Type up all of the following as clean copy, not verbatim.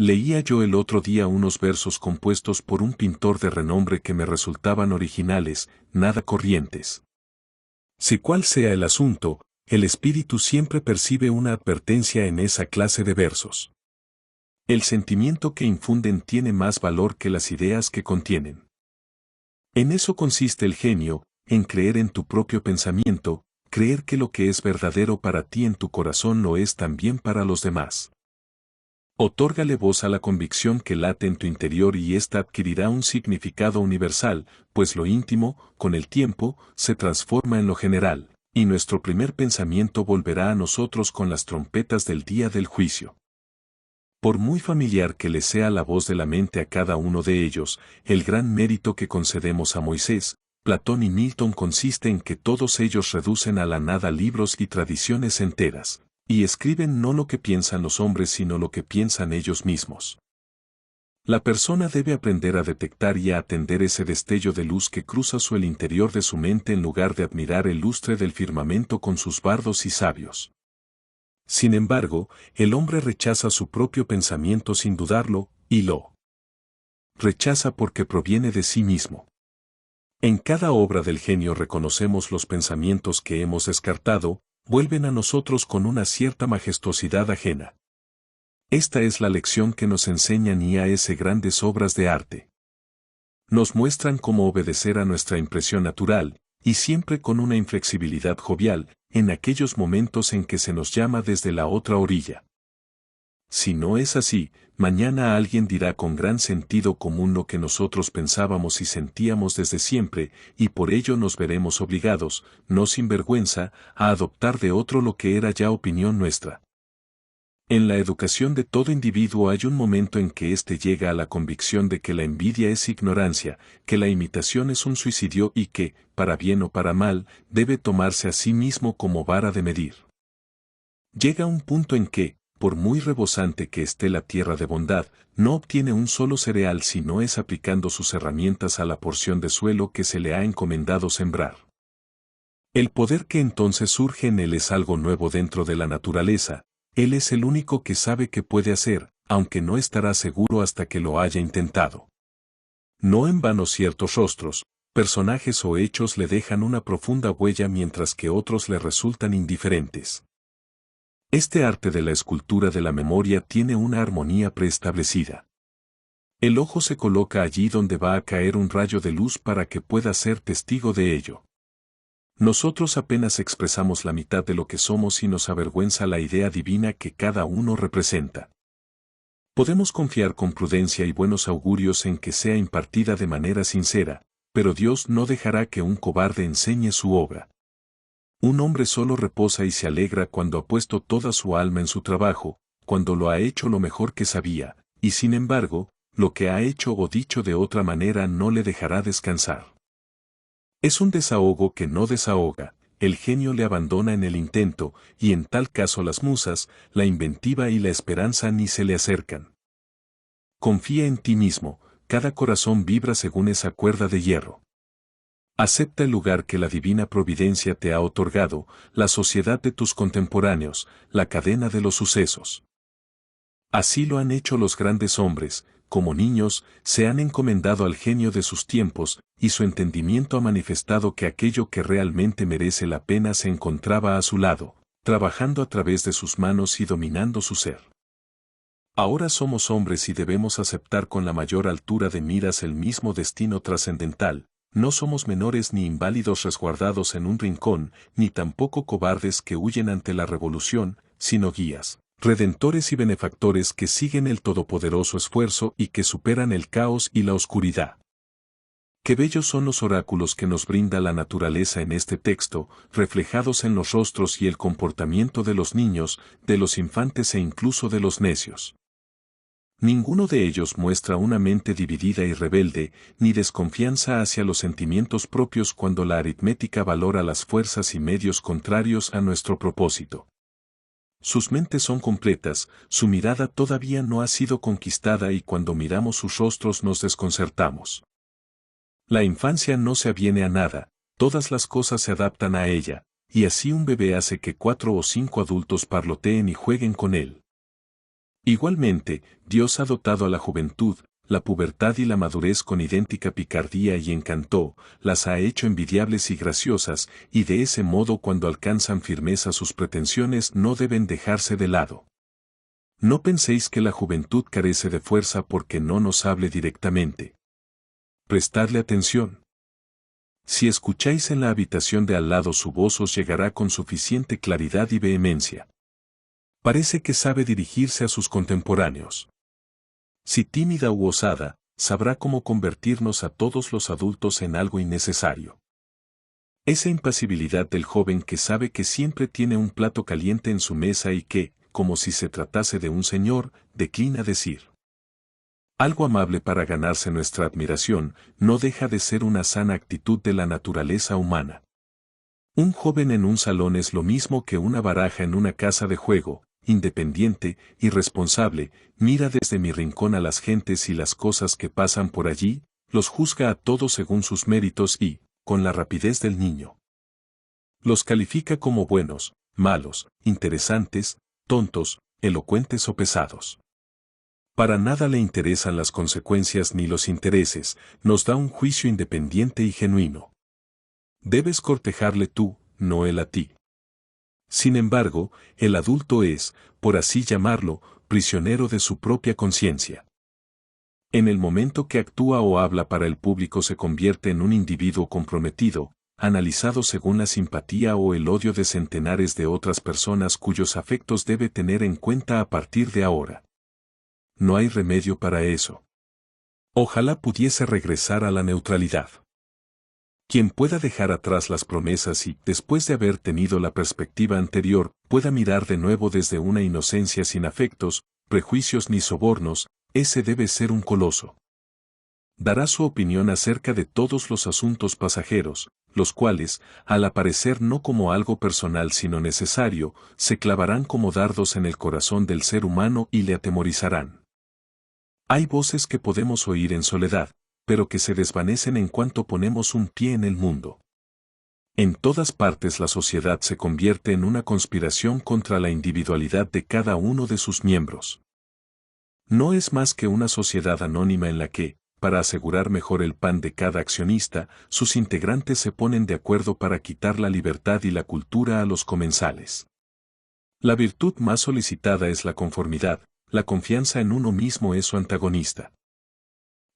Leía yo el otro día unos versos compuestos por un pintor de renombre que me resultaban originales, nada corrientes. Si cual sea el asunto, el espíritu siempre percibe una advertencia en esa clase de versos. El sentimiento que infunden tiene más valor que las ideas que contienen. En eso consiste el genio, en creer en tu propio pensamiento, creer que lo que es verdadero para ti en tu corazón lo es también para los demás. Otórgale voz a la convicción que late en tu interior y ésta adquirirá un significado universal, pues lo íntimo, con el tiempo, se transforma en lo general, y nuestro primer pensamiento volverá a nosotros con las trompetas del día del juicio. Por muy familiar que le sea la voz de la mente a cada uno de ellos, el gran mérito que concedemos a Moisés, Platón y Milton consiste en que todos ellos reducen a la nada libros y tradiciones enteras, y escriben no lo que piensan los hombres sino lo que piensan ellos mismos. La persona debe aprender a detectar y a atender ese destello de luz que cruza el interior de su mente en lugar de admirar el lustre del firmamento con sus bardos y sabios. Sin embargo, el hombre rechaza su propio pensamiento sin dudarlo, y lo rechaza porque proviene de sí mismo. En cada obra del genio reconocemos los pensamientos que hemos descartado, vuelven a nosotros con una cierta majestuosidad ajena. Esta es la lección que nos enseñan y a ese grandes obras de arte. Nos muestran cómo obedecer a nuestra impresión natural, y siempre con una inflexibilidad jovial, en aquellos momentos en que se nos llama desde la otra orilla. Si no es así, mañana alguien dirá con gran sentido común lo que nosotros pensábamos y sentíamos desde siempre, y por ello nos veremos obligados, no sin vergüenza, a adoptar de otro lo que era ya opinión nuestra. En la educación de todo individuo hay un momento en que éste llega a la convicción de que la envidia es ignorancia, que la imitación es un suicidio y que, para bien o para mal, debe tomarse a sí mismo como vara de medir. Llega un punto en que, por muy rebosante que esté la tierra de bondad, no obtiene un solo cereal si no es aplicando sus herramientas a la porción de suelo que se le ha encomendado sembrar. El poder que entonces surge en él es algo nuevo dentro de la naturaleza. Él es el único que sabe qué puede hacer, aunque no estará seguro hasta que lo haya intentado. No en vano ciertos rostros, personajes o hechos le dejan una profunda huella mientras que otros le resultan indiferentes. Este arte de la escultura de la memoria tiene una armonía preestablecida. El ojo se coloca allí donde va a caer un rayo de luz para que pueda ser testigo de ello. Nosotros apenas expresamos la mitad de lo que somos y nos avergüenza la idea divina que cada uno representa. Podemos confiar con prudencia y buenos augurios en que sea impartida de manera sincera, pero Dios no dejará que un cobarde enseñe su obra. Un hombre solo reposa y se alegra cuando ha puesto toda su alma en su trabajo, cuando lo ha hecho lo mejor que sabía, y sin embargo, lo que ha hecho o dicho de otra manera no le dejará descansar. Es un desahogo que no desahoga, el genio le abandona en el intento, y en tal caso las musas, la inventiva y la esperanza ni se le acercan. Confía en ti mismo, cada corazón vibra según esa cuerda de hierro. Acepta el lugar que la divina providencia te ha otorgado, la sociedad de tus contemporáneos, la cadena de los sucesos. Así lo han hecho los grandes hombres, como niños, se han encomendado al genio de sus tiempos, y su entendimiento ha manifestado que aquello que realmente merece la pena se encontraba a su lado, trabajando a través de sus manos y dominando su ser. Ahora somos hombres y debemos aceptar con la mayor altura de miras el mismo destino trascendental, no somos menores ni inválidos resguardados en un rincón, ni tampoco cobardes que huyen ante la revolución, sino guías, redentores y benefactores que siguen el todopoderoso esfuerzo y que superan el caos y la oscuridad. Qué bellos son los oráculos que nos brinda la naturaleza en este texto, reflejados en los rostros y el comportamiento de los niños, de los infantes e incluso de los necios. Ninguno de ellos muestra una mente dividida y rebelde, ni desconfianza hacia los sentimientos propios cuando la aritmética valora las fuerzas y medios contrarios a nuestro propósito. Sus mentes son completas, su mirada todavía no ha sido conquistada y cuando miramos sus rostros nos desconcertamos. La infancia no se aviene a nada, todas las cosas se adaptan a ella, y así un bebé hace que 4 o 5 adultos parloteen y jueguen con él. Igualmente, Dios ha dotado a la juventud, la pubertad y la madurez con idéntica picardía y encanto, las ha hecho envidiables y graciosas, y de ese modo cuando alcanzan firmeza sus pretensiones no deben dejarse de lado. No penséis que la juventud carece de fuerza porque no nos hable directamente. Prestadle atención. Si escucháis en la habitación de al lado su voz os llegará con suficiente claridad y vehemencia. Parece que sabe dirigirse a sus contemporáneos. Si tímida u osada, sabrá cómo convertirnos a todos los adultos en algo innecesario. Esa impasibilidad del joven que sabe que siempre tiene un plato caliente en su mesa y que, como si se tratase de un señor, declina decir algo amable para ganarse nuestra admiración, no deja de ser una sana actitud de la naturaleza humana. Un joven en un salón es lo mismo que una baraja en una casa de juego, independiente, irresponsable, mira desde mi rincón a las gentes y las cosas que pasan por allí, los juzga a todos según sus méritos y, con la rapidez del niño, los califica como buenos, malos, interesantes, tontos, elocuentes o pesados. Para nada le interesan las consecuencias ni los intereses, nos da un juicio independiente y genuino. Debes cortejarle tú, no él a ti. Sin embargo, el adulto es, por así llamarlo, prisionero de su propia conciencia. En el momento que actúa o habla para el público se convierte en un individuo comprometido, analizado según la simpatía o el odio de centenares de otras personas cuyos afectos debe tener en cuenta a partir de ahora. No hay remedio para eso. Ojalá pudiese regresar a la neutralidad. Quien pueda dejar atrás las promesas y, después de haber tenido la perspectiva anterior, pueda mirar de nuevo desde una inocencia sin afectos, prejuicios ni sobornos, ese debe ser un coloso. Dará su opinión acerca de todos los asuntos pasajeros, los cuales, al aparecer no como algo personal sino necesario, se clavarán como dardos en el corazón del ser humano y le atemorizarán. Hay voces que podemos oír en soledad, pero que se desvanecen en cuanto ponemos un pie en el mundo. En todas partes la sociedad se convierte en una conspiración contra la individualidad de cada uno de sus miembros. No es más que una sociedad anónima en la que, para asegurar mejor el pan de cada accionista, sus integrantes se ponen de acuerdo para quitar la libertad y la cultura a los comensales. La virtud más solicitada es la conformidad, la confianza en uno mismo es su antagonista.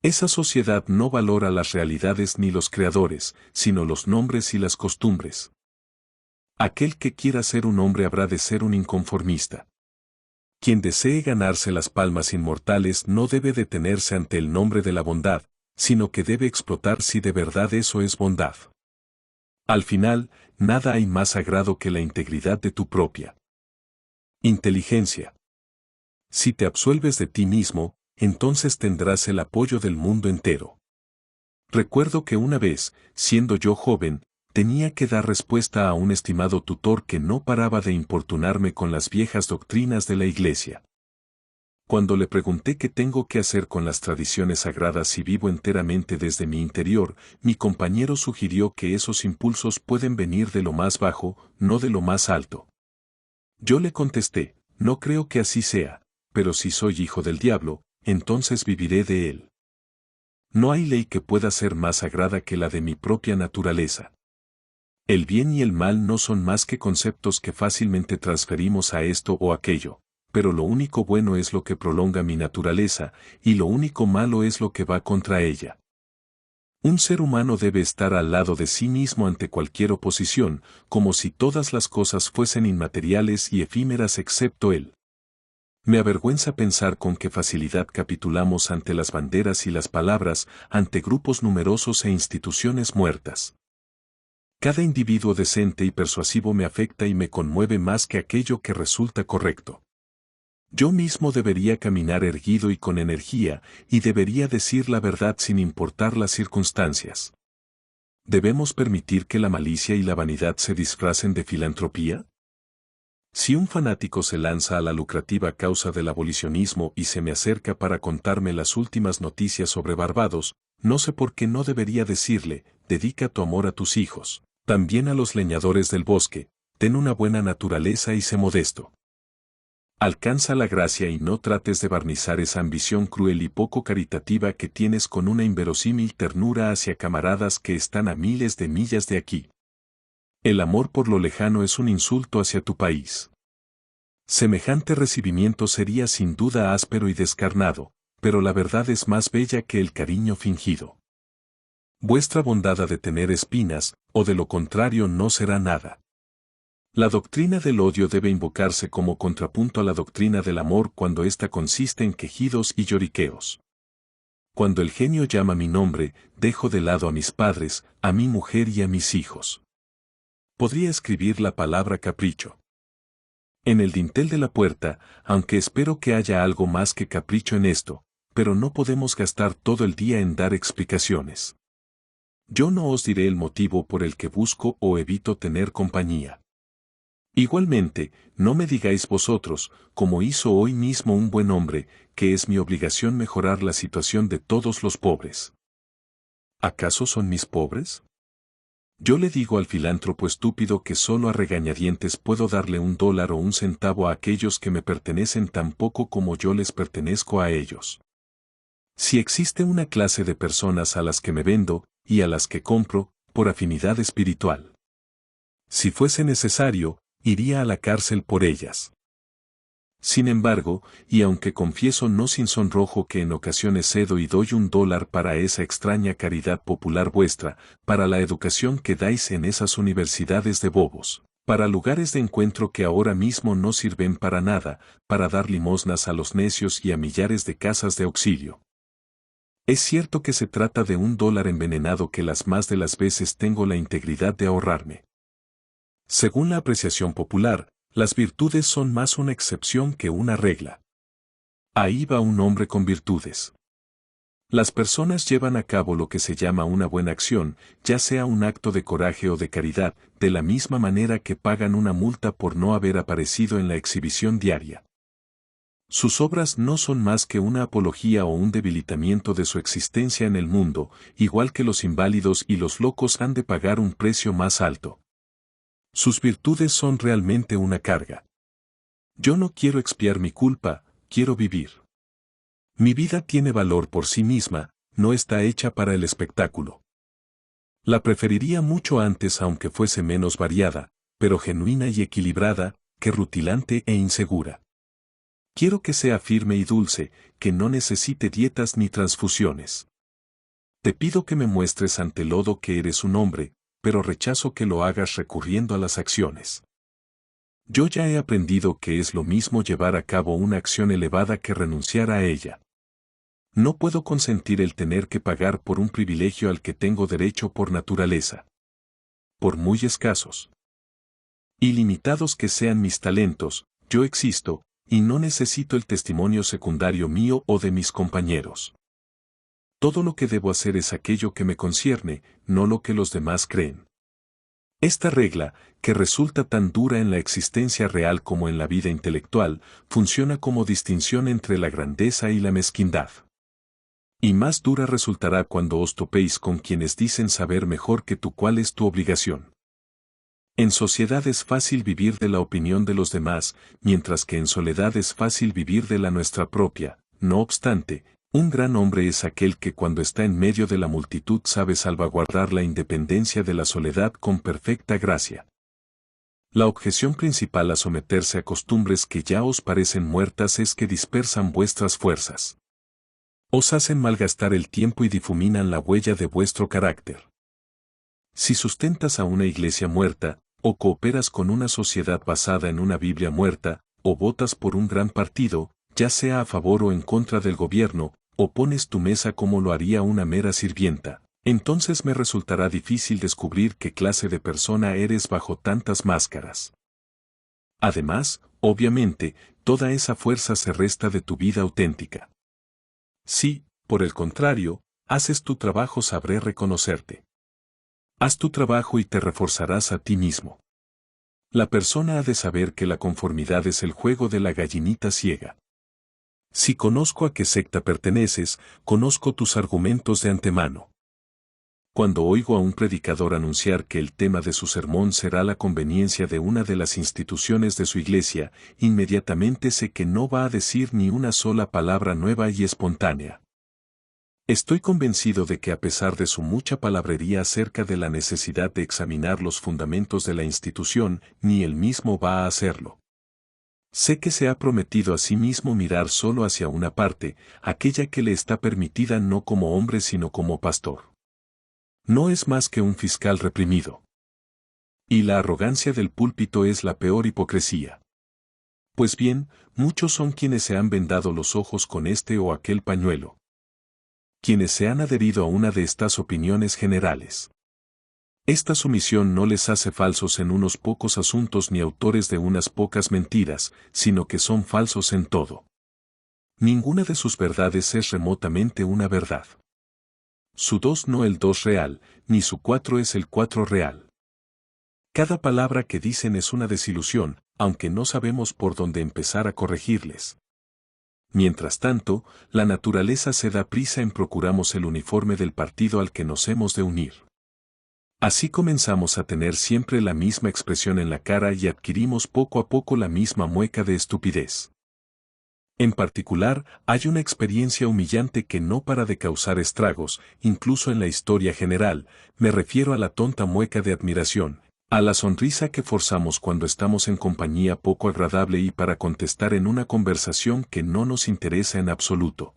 Esa sociedad no valora las realidades ni los creadores, sino los nombres y las costumbres. Aquel que quiera ser un hombre habrá de ser un inconformista. Quien desee ganarse las palmas inmortales no debe detenerse ante el nombre de la bondad, sino que debe explotar si de verdad eso es bondad. Al final, nada hay más sagrado que la integridad de tu propia inteligencia. Si te absuelves de ti mismo, entonces tendrás el apoyo del mundo entero. Recuerdo que una vez, siendo yo joven, tenía que dar respuesta a un estimado tutor que no paraba de importunarme con las viejas doctrinas de la Iglesia. Cuando le pregunté qué tengo que hacer con las tradiciones sagradas si vivo enteramente desde mi interior, mi compañero sugirió que esos impulsos pueden venir de lo más bajo, no de lo más alto. Yo le contesté, no creo que así sea, pero si soy hijo del diablo, entonces viviré de él. No hay ley que pueda ser más sagrada que la de mi propia naturaleza. El bien y el mal no son más que conceptos que fácilmente transferimos a esto o aquello, pero lo único bueno es lo que prolonga mi naturaleza, y lo único malo es lo que va contra ella. Un ser humano debe estar al lado de sí mismo ante cualquier oposición, como si todas las cosas fuesen inmateriales y efímeras excepto él. Me avergüenza pensar con qué facilidad capitulamos ante las banderas y las palabras, ante grupos numerosos e instituciones muertas. Cada individuo decente y persuasivo me afecta y me conmueve más que aquello que resulta correcto. Yo mismo debería caminar erguido y con energía, y debería decir la verdad sin importar las circunstancias. ¿Debemos permitir que la malicia y la vanidad se disfracen de filantropía? Si un fanático se lanza a la lucrativa causa del abolicionismo y se me acerca para contarme las últimas noticias sobre Barbados, no sé por qué no debería decirle, dedica tu amor a tus hijos, también a los leñadores del bosque, ten una buena naturaleza y sé modesto. Alcanza la gracia y no trates de barnizar esa ambición cruel y poco caritativa que tienes con una inverosímil ternura hacia camaradas que están a miles de millas de aquí. El amor por lo lejano es un insulto hacia tu país. Semejante recibimiento sería sin duda áspero y descarnado, pero la verdad es más bella que el cariño fingido. Vuestra bondad ha de tener espinas, o de lo contrario no será nada. La doctrina del odio debe invocarse como contrapunto a la doctrina del amor cuando ésta consiste en quejidos y lloriqueos. Cuando el genio llama mi nombre, dejo de lado a mis padres, a mi mujer y a mis hijos. Podría escribir la palabra capricho en el dintel de la puerta, aunque espero que haya algo más que capricho en esto, pero no podemos gastar todo el día en dar explicaciones. Yo no os diré el motivo por el que busco o evito tener compañía. Igualmente, no me digáis vosotros, como hizo hoy mismo un buen hombre, que es mi obligación mejorar la situación de todos los pobres. ¿Acaso son mis pobres? Yo le digo al filántropo estúpido que solo a regañadientes puedo darle $1 o $1 a aquellos que me pertenecen tan poco como yo les pertenezco a ellos. Si existe una clase de personas a las que me vendo, y a las que compro, por afinidad espiritual. Si fuese necesario, iría a la cárcel por ellas. Sin embargo, y aunque confieso no sin sonrojo que en ocasiones cedo y doy $1 para esa extraña caridad popular vuestra, para la educación que dais en esas universidades de bobos, para lugares de encuentro que ahora mismo no sirven para nada, para dar limosnas a los necios y a millares de casas de auxilio. Es cierto que se trata de $1 envenenado que las más de las veces tengo la integridad de ahorrarme. Según la apreciación popular, las virtudes son más una excepción que una regla. Ahí va un hombre con virtudes. Las personas llevan a cabo lo que se llama una buena acción, ya sea un acto de coraje o de caridad, de la misma manera que pagan una multa por no haber aparecido en la exhibición diaria. Sus obras no son más que una apología o un debilitamiento de su existencia en el mundo, igual que los inválidos y los locos han de pagar un precio más alto. Sus virtudes son realmente una carga. Yo no quiero expiar mi culpa, quiero vivir. Mi vida tiene valor por sí misma, no está hecha para el espectáculo. La preferiría mucho antes aunque fuese menos variada, pero genuina y equilibrada, que rutilante e insegura. Quiero que sea firme y dulce, que no necesite dietas ni transfusiones. Te pido que me muestres ante lodo que eres un hombre, pero rechazo que lo hagas recurriendo a las acciones. Yo ya he aprendido que es lo mismo llevar a cabo una acción elevada que renunciar a ella. No puedo consentir el tener que pagar por un privilegio al que tengo derecho por naturaleza. Por muy escasos y limitados que sean mis talentos, yo existo, y no necesito el testimonio secundario mío o de mis compañeros. Todo lo que debo hacer es aquello que me concierne, no lo que los demás creen. Esta regla, que resulta tan dura en la existencia real como en la vida intelectual, funciona como distinción entre la grandeza y la mezquindad. Y más dura resultará cuando os topéis con quienes dicen saber mejor que tú cuál es tu obligación. En sociedad es fácil vivir de la opinión de los demás, mientras que en soledad es fácil vivir de la nuestra propia. No obstante, un gran hombre es aquel que cuando está en medio de la multitud sabe salvaguardar la independencia de la soledad con perfecta gracia. La objeción principal a someterse a costumbres que ya os parecen muertas es que dispersan vuestras fuerzas. Os hacen malgastar el tiempo y difuminan la huella de vuestro carácter. Si sustentas a una iglesia muerta, o cooperas con una sociedad basada en una Biblia muerta, o votas por un gran partido, ya sea a favor o en contra del gobierno, o pones tu mesa como lo haría una mera sirvienta, entonces me resultará difícil descubrir qué clase de persona eres bajo tantas máscaras. Además, obviamente, toda esa fuerza se resta de tu vida auténtica. Si, por el contrario, haces tu trabajo sabré reconocerte. Haz tu trabajo y te reforzarás a ti mismo. La persona ha de saber que la conformidad es el juego de la gallinita ciega. Si conozco a qué secta perteneces, conozco tus argumentos de antemano. Cuando oigo a un predicador anunciar que el tema de su sermón será la conveniencia de una de las instituciones de su iglesia, inmediatamente sé que no va a decir ni una sola palabra nueva y espontánea. Estoy convencido de que a pesar de su mucha palabrería acerca de la necesidad de examinar los fundamentos de la institución, ni él mismo va a hacerlo. Sé que se ha prometido a sí mismo mirar solo hacia una parte, aquella que le está permitida no como hombre sino como pastor. No es más que un fiscal reprimido. Y la arrogancia del púlpito es la peor hipocresía. Pues bien, muchos son quienes se han vendado los ojos con este o aquel pañuelo. Quienes se han adherido a una de estas opiniones generales. Esta sumisión no les hace falsos en unos pocos asuntos ni autores de unas pocas mentiras, sino que son falsos en todo. Ninguna de sus verdades es remotamente una verdad. Su 2 no el 2 real, ni su 4 es el 4 real. Cada palabra que dicen es una desilusión, aunque no sabemos por dónde empezar a corregirles. Mientras tanto, la naturaleza se da prisa en procuramos el uniforme del partido al que nos hemos de unir. Así comenzamos a tener siempre la misma expresión en la cara y adquirimos poco a poco la misma mueca de estupidez. En particular, hay una experiencia humillante que no para de causar estragos, incluso en la historia general, me refiero a la tonta mueca de admiración, a la sonrisa que forzamos cuando estamos en compañía poco agradable y para contestar en una conversación que no nos interesa en absoluto.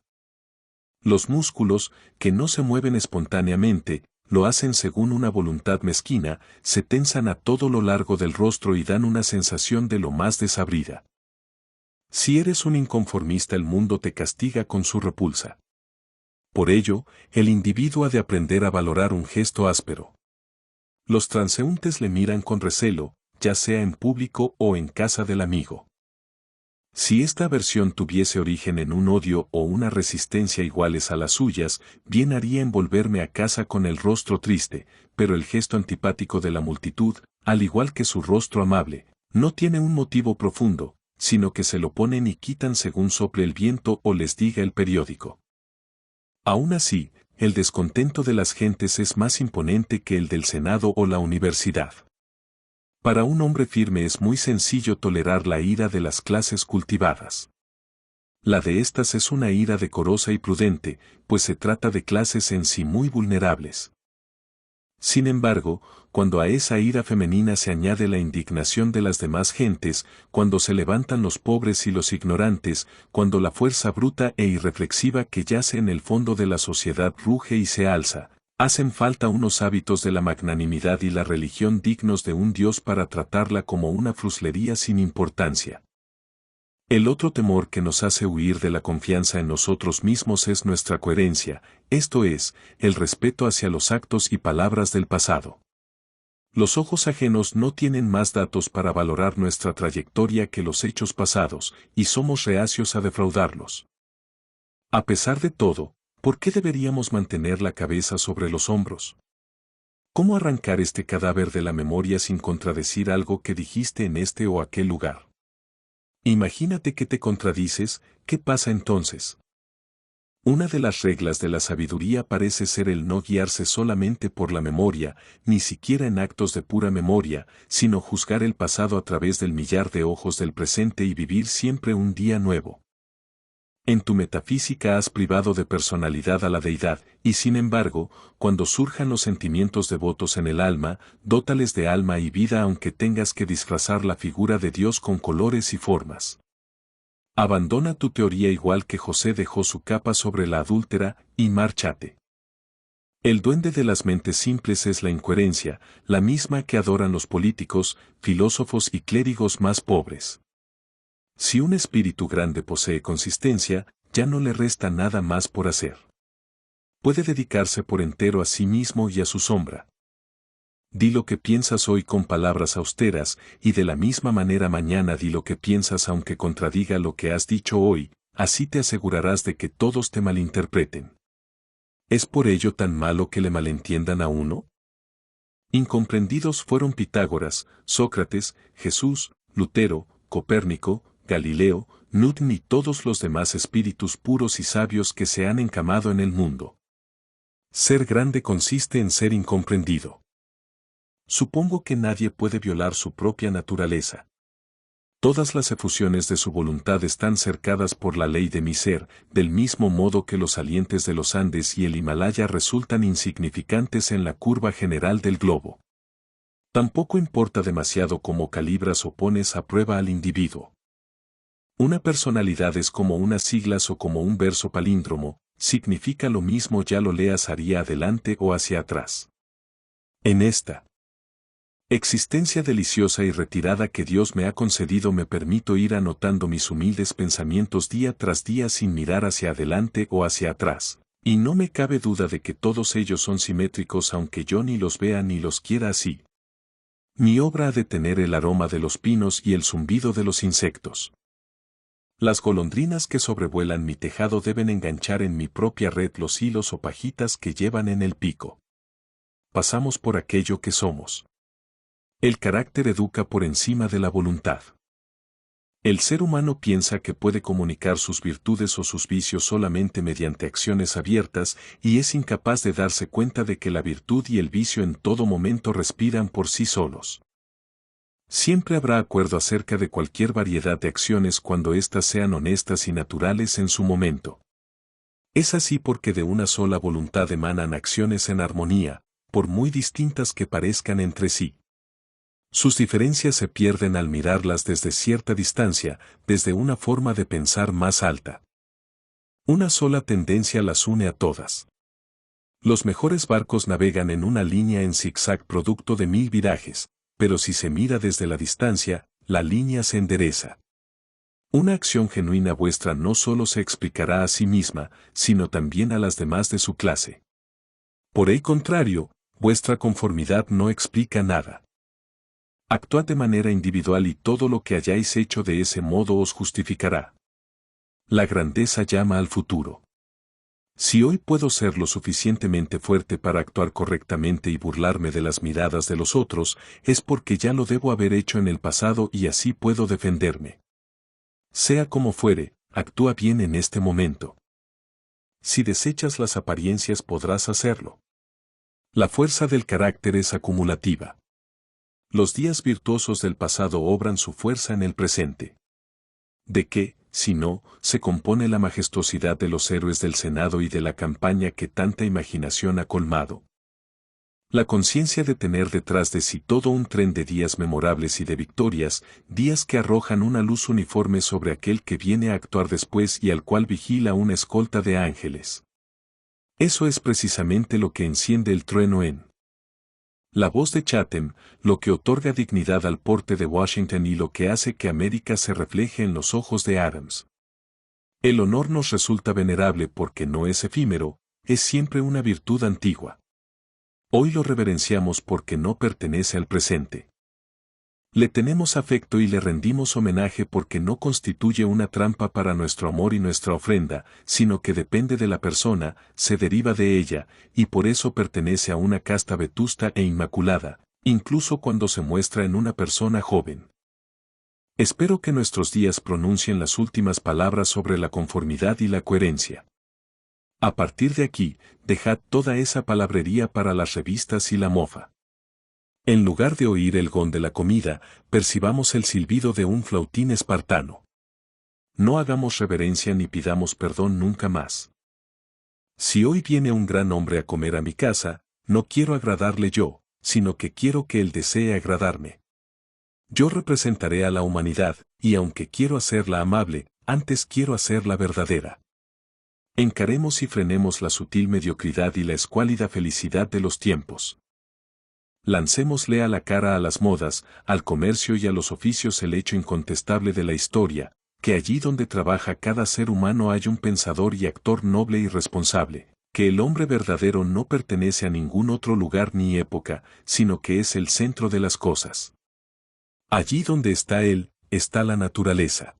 Los músculos, que no se mueven espontáneamente, lo hacen según una voluntad mezquina, se tensan a todo lo largo del rostro y dan una sensación de lo más desabrida. Si eres un inconformista, el mundo te castiga con su repulsa. Por ello, el individuo ha de aprender a valorar un gesto áspero. Los transeúntes le miran con recelo, ya sea en público o en casa del amigo. Si esta aversión tuviese origen en un odio o una resistencia iguales a las suyas, bien haría en volverme a casa con el rostro triste, pero el gesto antipático de la multitud, al igual que su rostro amable, no tiene un motivo profundo, sino que se lo ponen y quitan según sople el viento o les diga el periódico. Aún así, el descontento de las gentes es más imponente que el del Senado o la universidad. Para un hombre firme es muy sencillo tolerar la ira de las clases cultivadas. La de estas es una ira decorosa y prudente, pues se trata de clases en sí muy vulnerables. Sin embargo, cuando a esa ira femenina se añade la indignación de las demás gentes, cuando se levantan los pobres y los ignorantes, cuando la fuerza bruta e irreflexiva que yace en el fondo de la sociedad ruge y se alza, hacen falta unos hábitos de la magnanimidad y la religión dignos de un Dios para tratarla como una fruslería sin importancia. El otro temor que nos hace huir de la confianza en nosotros mismos es nuestra coherencia, esto es, el respeto hacia los actos y palabras del pasado. Los ojos ajenos no tienen más datos para valorar nuestra trayectoria que los hechos pasados, y somos reacios a defraudarlos. A pesar de todo, ¿por qué deberíamos mantener la cabeza sobre los hombros? ¿Cómo arrancar este cadáver de la memoria sin contradecir algo que dijiste en este o aquel lugar? Imagínate que te contradices, ¿qué pasa entonces? Una de las reglas de la sabiduría parece ser el no guiarse solamente por la memoria, ni siquiera en actos de pura memoria, sino juzgar el pasado a través del millar de ojos del presente y vivir siempre un día nuevo. En tu metafísica has privado de personalidad a la deidad, y sin embargo, cuando surjan los sentimientos devotos en el alma, dótales de alma y vida aunque tengas que disfrazar la figura de Dios con colores y formas. Abandona tu teoría igual que José dejó su capa sobre la adúltera, y márchate. El duende de las mentes simples es la incoherencia, la misma que adoran los políticos, filósofos y clérigos más pobres. Si un espíritu grande posee consistencia, ya no le resta nada más por hacer. Puede dedicarse por entero a sí mismo y a su sombra. Di lo que piensas hoy con palabras austeras, y de la misma manera mañana di lo que piensas aunque contradiga lo que has dicho hoy, así te asegurarás de que todos te malinterpreten. ¿Es por ello tan malo que le malentiendan a uno? Incomprendidos fueron Pitágoras, Sócrates, Jesús, Lutero, Copérnico, Galileo, Newton y todos los demás espíritus puros y sabios que se han encamado en el mundo. Ser grande consiste en ser incomprendido. Supongo que nadie puede violar su propia naturaleza. Todas las efusiones de su voluntad están cercadas por la ley de mi ser, del mismo modo que los salientes de los Andes y el Himalaya resultan insignificantes en la curva general del globo. Tampoco importa demasiado cómo calibras o pones a prueba al individuo. Una personalidad es como unas siglas o como un verso palíndromo, significa lo mismo ya lo leas hacia adelante o hacia atrás. En esta existencia deliciosa y retirada que Dios me ha concedido me permito ir anotando mis humildes pensamientos día tras día sin mirar hacia adelante o hacia atrás, y no me cabe duda de que todos ellos son simétricos aunque yo ni los vea ni los quiera así. Mi obra ha de tener el aroma de los pinos y el zumbido de los insectos. Las golondrinas que sobrevuelan mi tejado deben enganchar en mi propia red los hilos o pajitas que llevan en el pico. Pasamos por aquello que somos. El carácter educa por encima de la voluntad. El ser humano piensa que puede comunicar sus virtudes o sus vicios solamente mediante acciones abiertas y es incapaz de darse cuenta de que la virtud y el vicio en todo momento respiran por sí solos. Siempre habrá acuerdo acerca de cualquier variedad de acciones cuando éstas sean honestas y naturales en su momento. Es así porque de una sola voluntad emanan acciones en armonía, por muy distintas que parezcan entre sí. Sus diferencias se pierden al mirarlas desde cierta distancia, desde una forma de pensar más alta. Una sola tendencia las une a todas. Los mejores barcos navegan en una línea en zigzag producto de 1000 virajes, pero si se mira desde la distancia, la línea se endereza. Una acción genuina vuestra no solo se explicará a sí misma, sino también a las demás de su clase. Por el contrario, vuestra conformidad no explica nada. Actuad de manera individual y todo lo que hayáis hecho de ese modo os justificará. La grandeza llama al futuro. Si hoy puedo ser lo suficientemente fuerte para actuar correctamente y burlarme de las miradas de los otros, es porque ya lo debo haber hecho en el pasado y así puedo defenderme. Sea como fuere, actúa bien en este momento. Si desechas las apariencias podrás hacerlo. La fuerza del carácter es acumulativa. Los días virtuosos del pasado obran su fuerza en el presente. ¿De qué, si no, se compone la majestuosidad de los héroes del Senado y de la campaña que tanta imaginación ha colmado? La conciencia de tener detrás de sí todo un tren de días memorables y de victorias, días que arrojan una luz uniforme sobre aquel que viene a actuar después y al cual vigila una escolta de ángeles. Eso es precisamente lo que enciende el trueno en la voz de Chatham, lo que otorga dignidad al porte de Washington y lo que hace que América se refleje en los ojos de Adams. El honor nos resulta venerable porque no es efímero, es siempre una virtud antigua. Hoy lo reverenciamos porque no pertenece al presente. Le tenemos afecto y le rendimos homenaje porque no constituye una trampa para nuestro amor y nuestra ofrenda, sino que depende de la persona, se deriva de ella, y por eso pertenece a una casta vetusta e inmaculada, incluso cuando se muestra en una persona joven. Espero que nuestros días pronuncien las últimas palabras sobre la conformidad y la coherencia. A partir de aquí, dejad toda esa palabrería para las revistas y la mofa. En lugar de oír el gong de la comida, percibamos el silbido de un flautín espartano. No hagamos reverencia ni pidamos perdón nunca más. Si hoy viene un gran hombre a comer a mi casa, no quiero agradarle yo, sino que quiero que él desee agradarme. Yo representaré a la humanidad, y aunque quiero hacerla amable, antes quiero hacerla verdadera. Encaremos y frenemos la sutil mediocridad y la escuálida felicidad de los tiempos. Lancémosle a la cara a las modas, al comercio y a los oficios el hecho incontestable de la historia, que allí donde trabaja cada ser humano hay un pensador y actor noble y responsable, que el hombre verdadero no pertenece a ningún otro lugar ni época, sino que es el centro de las cosas. Allí donde está él, está la naturaleza.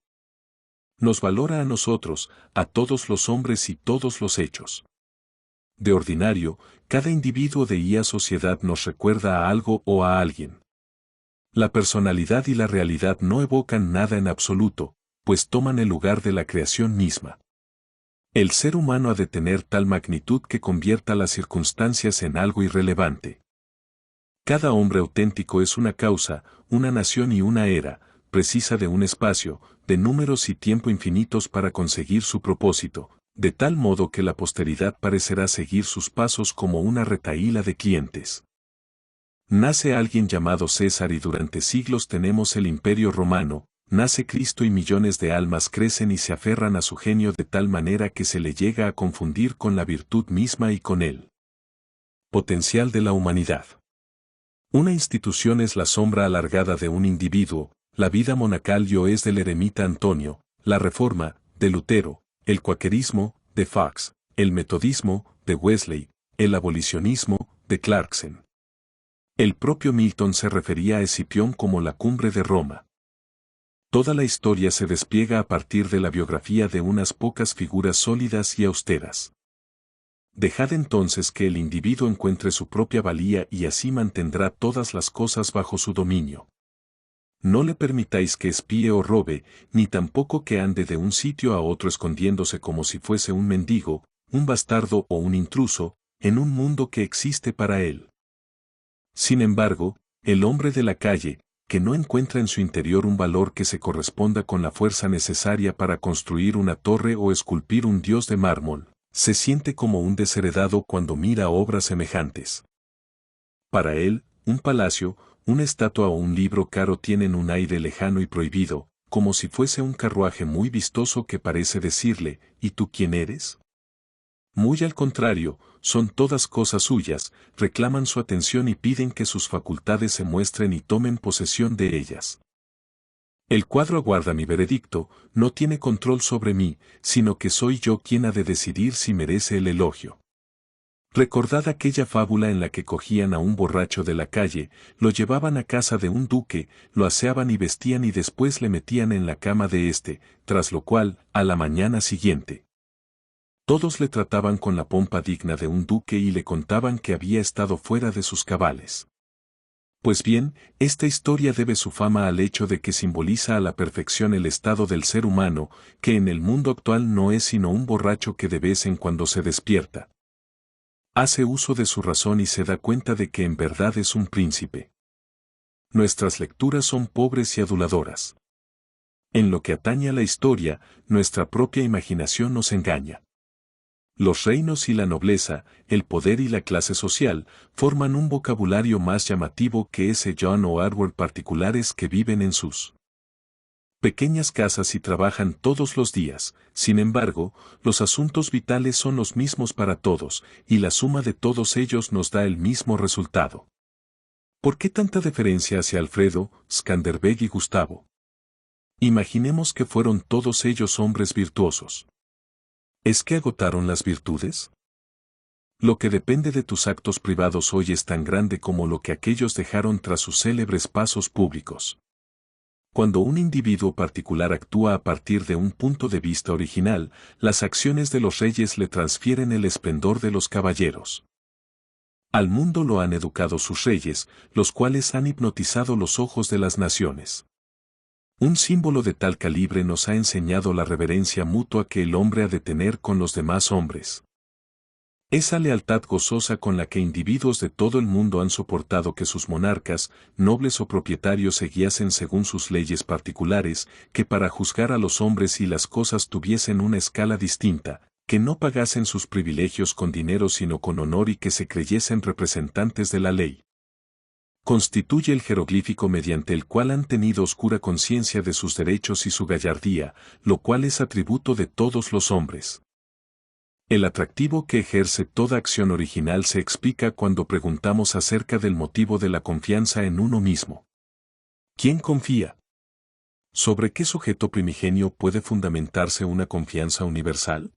Nos valora a nosotros, a todos los hombres y todos los hechos. De ordinario, cada individuo de la sociedad nos recuerda a algo o a alguien. La personalidad y la realidad no evocan nada en absoluto, pues toman el lugar de la creación misma. El ser humano ha de tener tal magnitud que convierta las circunstancias en algo irrelevante. Cada hombre auténtico es una causa, una nación y una era, precisa de un espacio, de números y tiempo infinitos para conseguir su propósito, de tal modo que la posteridad parecerá seguir sus pasos como una retahíla de clientes. Nace alguien llamado César y durante siglos tenemos el Imperio Romano, nace Cristo y millones de almas crecen y se aferran a su genio de tal manera que se le llega a confundir con la virtud misma y con el potencial de la humanidad. Una institución es la sombra alargada de un individuo, la vida monacal yo es del eremita Antonio, la Reforma, de Lutero, el cuaquerismo, de Fox, el metodismo, de Wesley, el abolicionismo, de Clarkson. El propio Milton se refería a Escipión como la cumbre de Roma. Toda la historia se despliega a partir de la biografía de unas pocas figuras sólidas y austeras. Dejad entonces que el individuo encuentre su propia valía y así mantendrá todas las cosas bajo su dominio. No le permitáis que espíe o robe, ni tampoco que ande de un sitio a otro escondiéndose como si fuese un mendigo, un bastardo o un intruso, en un mundo que existe para él. Sin embargo, el hombre de la calle, que no encuentra en su interior un valor que se corresponda con la fuerza necesaria para construir una torre o esculpir un dios de mármol, se siente como un desheredado cuando mira obras semejantes. Para él, un palacio, una estatua o un libro caro tienen un aire lejano y prohibido, como si fuese un carruaje muy vistoso que parece decirle, ¿y tú quién eres? Muy al contrario, son todas cosas suyas, reclaman su atención y piden que sus facultades se muestren y tomen posesión de ellas. El cuadro aguarda mi veredicto, no tiene control sobre mí, sino que soy yo quien ha de decidir si merece el elogio. Recordad aquella fábula en la que cogían a un borracho de la calle, lo llevaban a casa de un duque, lo aseaban y vestían y después le metían en la cama de éste, tras lo cual, a la mañana siguiente, todos le trataban con la pompa digna de un duque y le contaban que había estado fuera de sus cabales. Pues bien, esta historia debe su fama al hecho de que simboliza a la perfección el estado del ser humano, que en el mundo actual no es sino un borracho que de vez en cuando se despierta. Hace uso de su razón y se da cuenta de que en verdad es un príncipe. Nuestras lecturas son pobres y aduladoras. En lo que atañe a la historia, nuestra propia imaginación nos engaña. Los reinos y la nobleza, el poder y la clase social, forman un vocabulario más llamativo que ese John o Edward particulares que viven en sus pequeñas casas y trabajan todos los días. Sin embargo, los asuntos vitales son los mismos para todos, y la suma de todos ellos nos da el mismo resultado. ¿Por qué tanta deferencia hacia Alfredo, Skanderbeg y Gustavo? Imaginemos que fueron todos ellos hombres virtuosos. ¿Es que agotaron las virtudes? Lo que depende de tus actos privados hoy es tan grande como lo que aquellos dejaron tras sus célebres pasos públicos. Cuando un individuo particular actúa a partir de un punto de vista original, las acciones de los reyes le transfieren el esplendor de los caballeros. Al mundo lo han educado sus reyes, los cuales han hipnotizado los ojos de las naciones. Un símbolo de tal calibre nos ha enseñado la reverencia mutua que el hombre ha de tener con los demás hombres. Esa lealtad gozosa con la que individuos de todo el mundo han soportado que sus monarcas, nobles o propietarios se guiasen según sus leyes particulares, que para juzgar a los hombres y las cosas tuviesen una escala distinta, que no pagasen sus privilegios con dinero sino con honor y que se creyesen representantes de la ley. Constituye el jeroglífico mediante el cual han tenido oscura conciencia de sus derechos y su gallardía, lo cual es atributo de todos los hombres. El atractivo que ejerce toda acción original se explica cuando preguntamos acerca del motivo de la confianza en uno mismo. ¿Quién confía? ¿Sobre qué sujeto primigenio puede fundamentarse una confianza universal?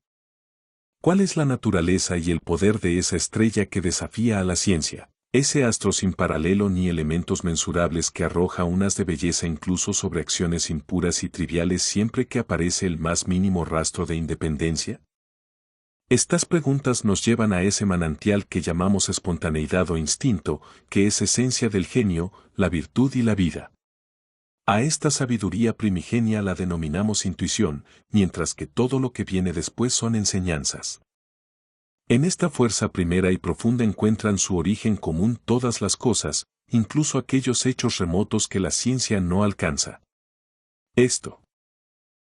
¿Cuál es la naturaleza y el poder de esa estrella que desafía a la ciencia? Ese astro sin paralelo ni elementos mensurables que arroja unas de belleza incluso sobre acciones impuras y triviales siempre que aparece el más mínimo rastro de independencia. Estas preguntas nos llevan a ese manantial que llamamos espontaneidad o instinto, que es esencia del genio, la virtud y la vida. A esta sabiduría primigenia la denominamos intuición, mientras que todo lo que viene después son enseñanzas. En esta fuerza primera y profunda encuentran su origen común todas las cosas, incluso aquellos hechos remotos que la ciencia no alcanza. Esto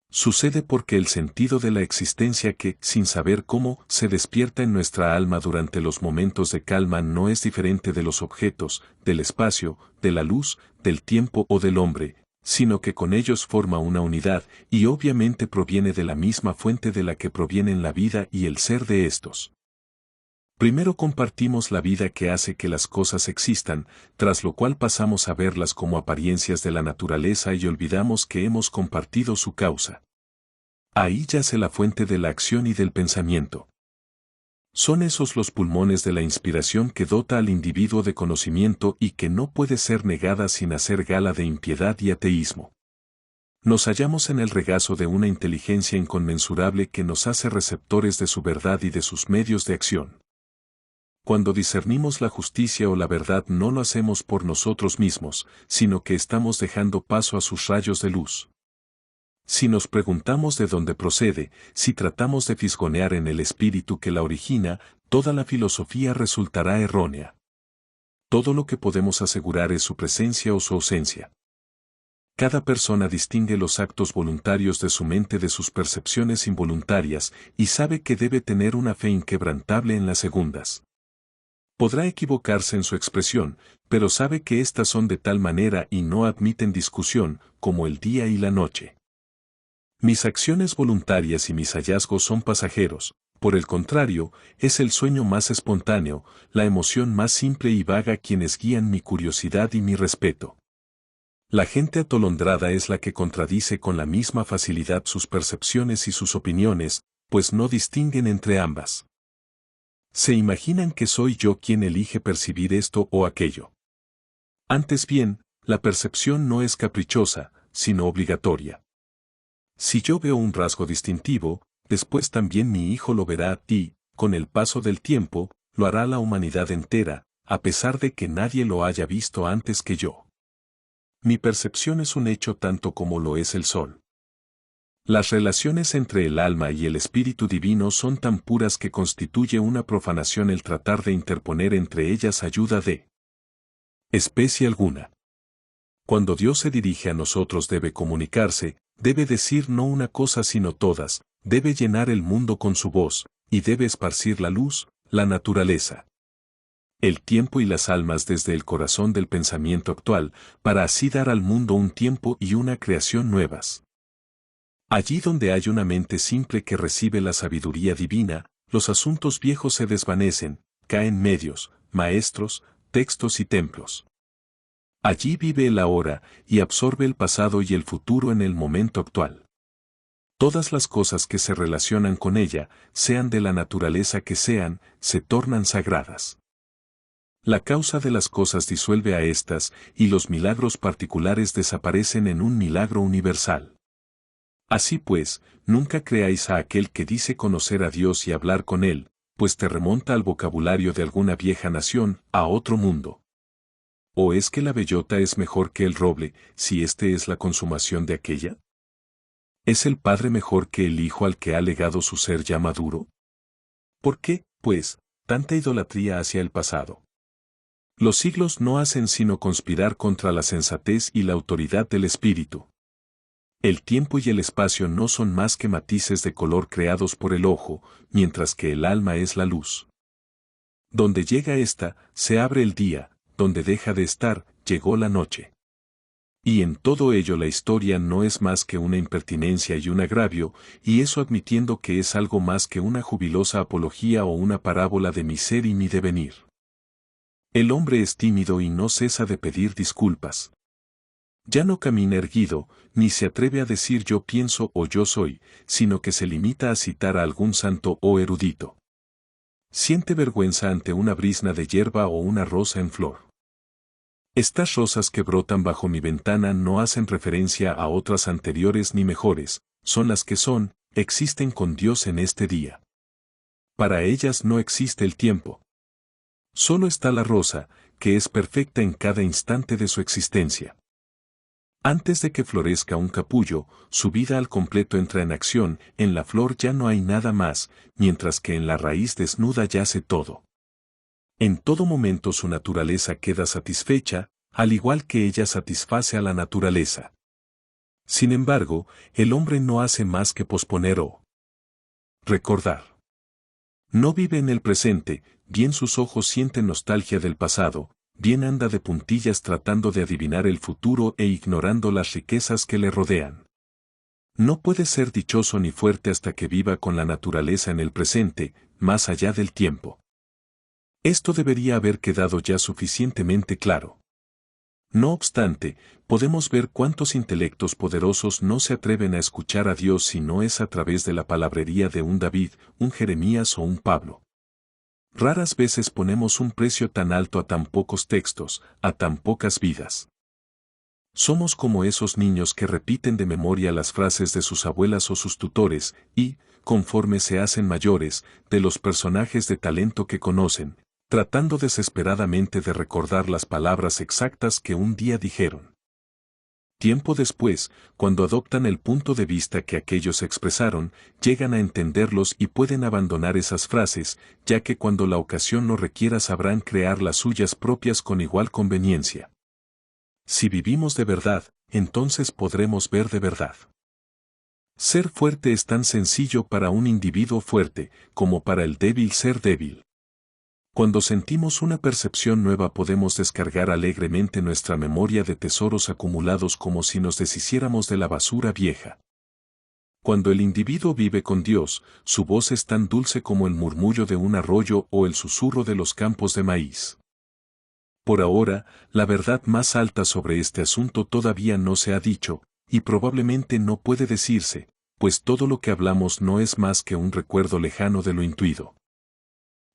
sucede porque el sentido de la existencia que, sin saber cómo, se despierta en nuestra alma durante los momentos de calma no es diferente de los objetos, del espacio, de la luz, del tiempo o del hombre, sino que con ellos forma una unidad y obviamente proviene de la misma fuente de la que provienen la vida y el ser de estos. Primero compartimos la vida que hace que las cosas existan, tras lo cual pasamos a verlas como apariencias de la naturaleza y olvidamos que hemos compartido su causa. Ahí yace la fuente de la acción y del pensamiento. Son esos los pulmones de la inspiración que dota al individuo de conocimiento y que no puede ser negada sin hacer gala de impiedad y ateísmo. Nos hallamos en el regazo de una inteligencia inconmensurable que nos hace receptores de su verdad y de sus medios de acción. Cuando discernimos la justicia o la verdad no lo hacemos por nosotros mismos, sino que estamos dejando paso a sus rayos de luz. Si nos preguntamos de dónde procede, si tratamos de fisgonear en el espíritu que la origina, toda la filosofía resultará errónea. Todo lo que podemos asegurar es su presencia o su ausencia. Cada persona distingue los actos voluntarios de su mente de sus percepciones involuntarias y sabe que debe tener una fe inquebrantable en las segundas. Podrá equivocarse en su expresión, pero sabe que éstas son de tal manera y no admiten discusión, como el día y la noche. Mis acciones voluntarias y mis hallazgos son pasajeros, por el contrario, es el sueño más espontáneo, la emoción más simple y vaga quienes guían mi curiosidad y mi respeto. La gente atolondrada es la que contradice con la misma facilidad sus percepciones y sus opiniones, pues no distinguen entre ambas. Se imaginan que soy yo quien elige percibir esto o aquello. Antes bien, la percepción no es caprichosa, sino obligatoria. Si yo veo un rasgo distintivo, después también mi hijo lo verá y, con el paso del tiempo, lo hará la humanidad entera, a pesar de que nadie lo haya visto antes que yo. Mi percepción es un hecho tanto como lo es el sol. Las relaciones entre el alma y el espíritu divino son tan puras que constituye una profanación el tratar de interponer entre ellas ayuda de especie alguna. Cuando Dios se dirige a nosotros debe comunicarse, debe decir no una cosa sino todas, debe llenar el mundo con su voz, y debe esparcir la luz, la naturaleza, el tiempo y las almas desde el corazón del pensamiento actual, para así dar al mundo un tiempo y una creación nuevas. Allí donde hay una mente simple que recibe la sabiduría divina, los asuntos viejos se desvanecen, caen medios, maestros, textos y templos. Allí vive el ahora y absorbe el pasado y el futuro en el momento actual. Todas las cosas que se relacionan con ella, sean de la naturaleza que sean, se tornan sagradas. La causa de las cosas disuelve a éstas y los milagros particulares desaparecen en un milagro universal. Así pues, nunca creáis a aquel que dice conocer a Dios y hablar con él, pues te remonta al vocabulario de alguna vieja nación, a otro mundo. ¿O es que la bellota es mejor que el roble, si éste es la consumación de aquella? ¿Es el padre mejor que el hijo al que ha legado su ser ya maduro? ¿Por qué, pues, tanta idolatría hacia el pasado? Los siglos no hacen sino conspirar contra la sensatez y la autoridad del espíritu. El tiempo y el espacio no son más que matices de color creados por el ojo, mientras que el alma es la luz. Donde llega ésta, se abre el día, donde deja de estar, llegó la noche. Y en todo ello la historia no es más que una impertinencia y un agravio, y eso admitiendo que es algo más que una jubilosa apología o una parábola de mi ser y mi devenir. El hombre es tímido y no cesa de pedir disculpas. Ya no camina erguido, ni se atreve a decir yo pienso o yo soy, sino que se limita a citar a algún santo o erudito. Siente vergüenza ante una brizna de hierba o una rosa en flor. Estas rosas que brotan bajo mi ventana no hacen referencia a otras anteriores ni mejores, son las que son, existen con Dios en este día. Para ellas no existe el tiempo. Solo está la rosa, que es perfecta en cada instante de su existencia. Antes de que florezca un capullo, su vida al completo entra en acción, en la flor ya no hay nada más, mientras que en la raíz desnuda yace todo. En todo momento su naturaleza queda satisfecha, al igual que ella satisface a la naturaleza. Sin embargo, el hombre no hace más que posponer o recordar. No vive en el presente, bien sus ojos sienten nostalgia del pasado, bien anda de puntillas tratando de adivinar el futuro e ignorando las riquezas que le rodean. No puede ser dichoso ni fuerte hasta que viva con la naturaleza en el presente, más allá del tiempo. Esto debería haber quedado ya suficientemente claro. No obstante, podemos ver cuántos intelectos poderosos no se atreven a escuchar a Dios si no es a través de la palabrería de un David, un Jeremías o un Pablo. Raras veces ponemos un precio tan alto a tan pocos textos, a tan pocas vidas. Somos como esos niños que repiten de memoria las frases de sus abuelas o sus tutores, y, conforme se hacen mayores, de los personajes de talento que conocen, tratando desesperadamente de recordar las palabras exactas que un día dijeron. Tiempo después, cuando adoptan el punto de vista que aquellos expresaron, llegan a entenderlos y pueden abandonar esas frases, ya que cuando la ocasión lo requiera sabrán crear las suyas propias con igual conveniencia. Si vivimos de verdad, entonces podremos ver de verdad. Ser fuerte es tan sencillo para un individuo fuerte, como para el débil ser débil. Cuando sentimos una percepción nueva podemos descargar alegremente nuestra memoria de tesoros acumulados como si nos deshiciéramos de la basura vieja. Cuando el individuo vive con Dios, su voz es tan dulce como el murmullo de un arroyo o el susurro de los campos de maíz. Por ahora, la verdad más alta sobre este asunto todavía no se ha dicho, y probablemente no puede decirse, pues todo lo que hablamos no es más que un recuerdo lejano de lo intuido.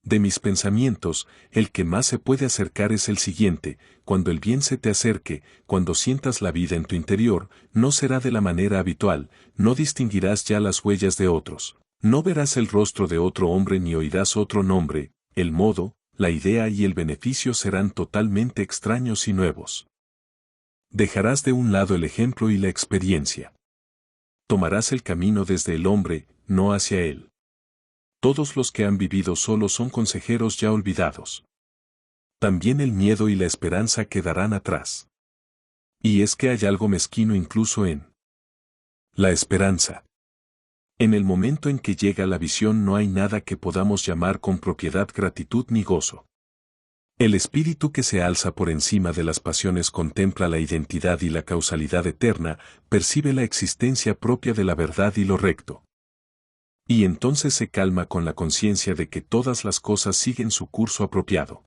De mis pensamientos, el que más se puede acercar es el siguiente: cuando el bien se te acerque, cuando sientas la vida en tu interior, no será de la manera habitual, no distinguirás ya las huellas de otros, no verás el rostro de otro hombre ni oirás otro nombre, el modo, la idea y el beneficio serán totalmente extraños y nuevos. Dejarás de un lado el ejemplo y la experiencia. Tomarás el camino desde el hombre, no hacia él. Todos los que han vivido solos son consejeros ya olvidados. También el miedo y la esperanza quedarán atrás. Y es que hay algo mezquino incluso en la esperanza. En el momento en que llega la visión no hay nada que podamos llamar con propiedad gratitud ni gozo. El espíritu que se alza por encima de las pasiones contempla la identidad y la causalidad eterna, percibe la existencia propia de la verdad y lo recto. Y entonces se calma con la conciencia de que todas las cosas siguen su curso apropiado.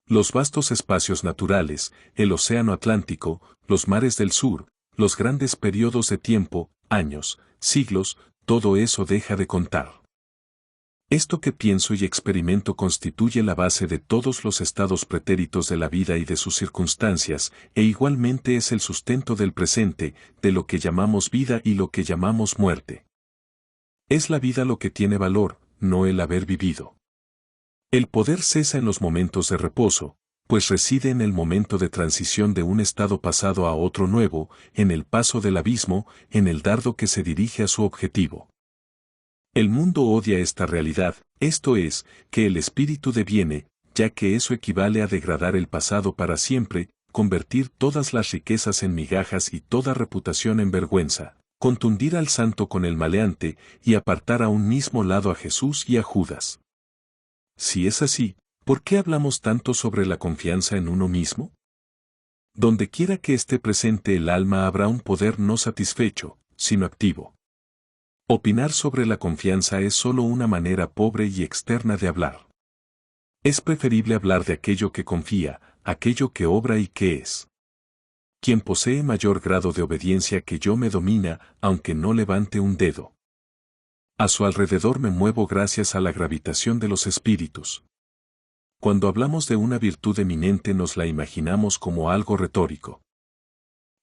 Los vastos espacios naturales, el océano Atlántico, los mares del sur, los grandes periodos de tiempo, años, siglos, todo eso deja de contar. Esto que pienso y experimento constituye la base de todos los estados pretéritos de la vida y de sus circunstancias, e igualmente es el sustento del presente, de lo que llamamos vida y lo que llamamos muerte. Es la vida lo que tiene valor, no el haber vivido. El poder cesa en los momentos de reposo, pues reside en el momento de transición de un estado pasado a otro nuevo, en el paso del abismo, en el dardo que se dirige a su objetivo. El mundo odia esta realidad, esto es, que el espíritu deviene, ya que eso equivale a degradar el pasado para siempre, convertir todas las riquezas en migajas y toda reputación en vergüenza, contundir al santo con el maleante y apartar a un mismo lado a Jesús y a Judas. Si es así, ¿por qué hablamos tanto sobre la confianza en uno mismo? Donde quiera que esté presente el alma habrá un poder no satisfecho, sino activo. Opinar sobre la confianza es solo una manera pobre y externa de hablar. Es preferible hablar de aquello que confía, aquello que obra y que es. Quien posee mayor grado de obediencia que yo me domina, aunque no levante un dedo. A su alrededor me muevo gracias a la gravitación de los espíritus. Cuando hablamos de una virtud eminente nos la imaginamos como algo retórico.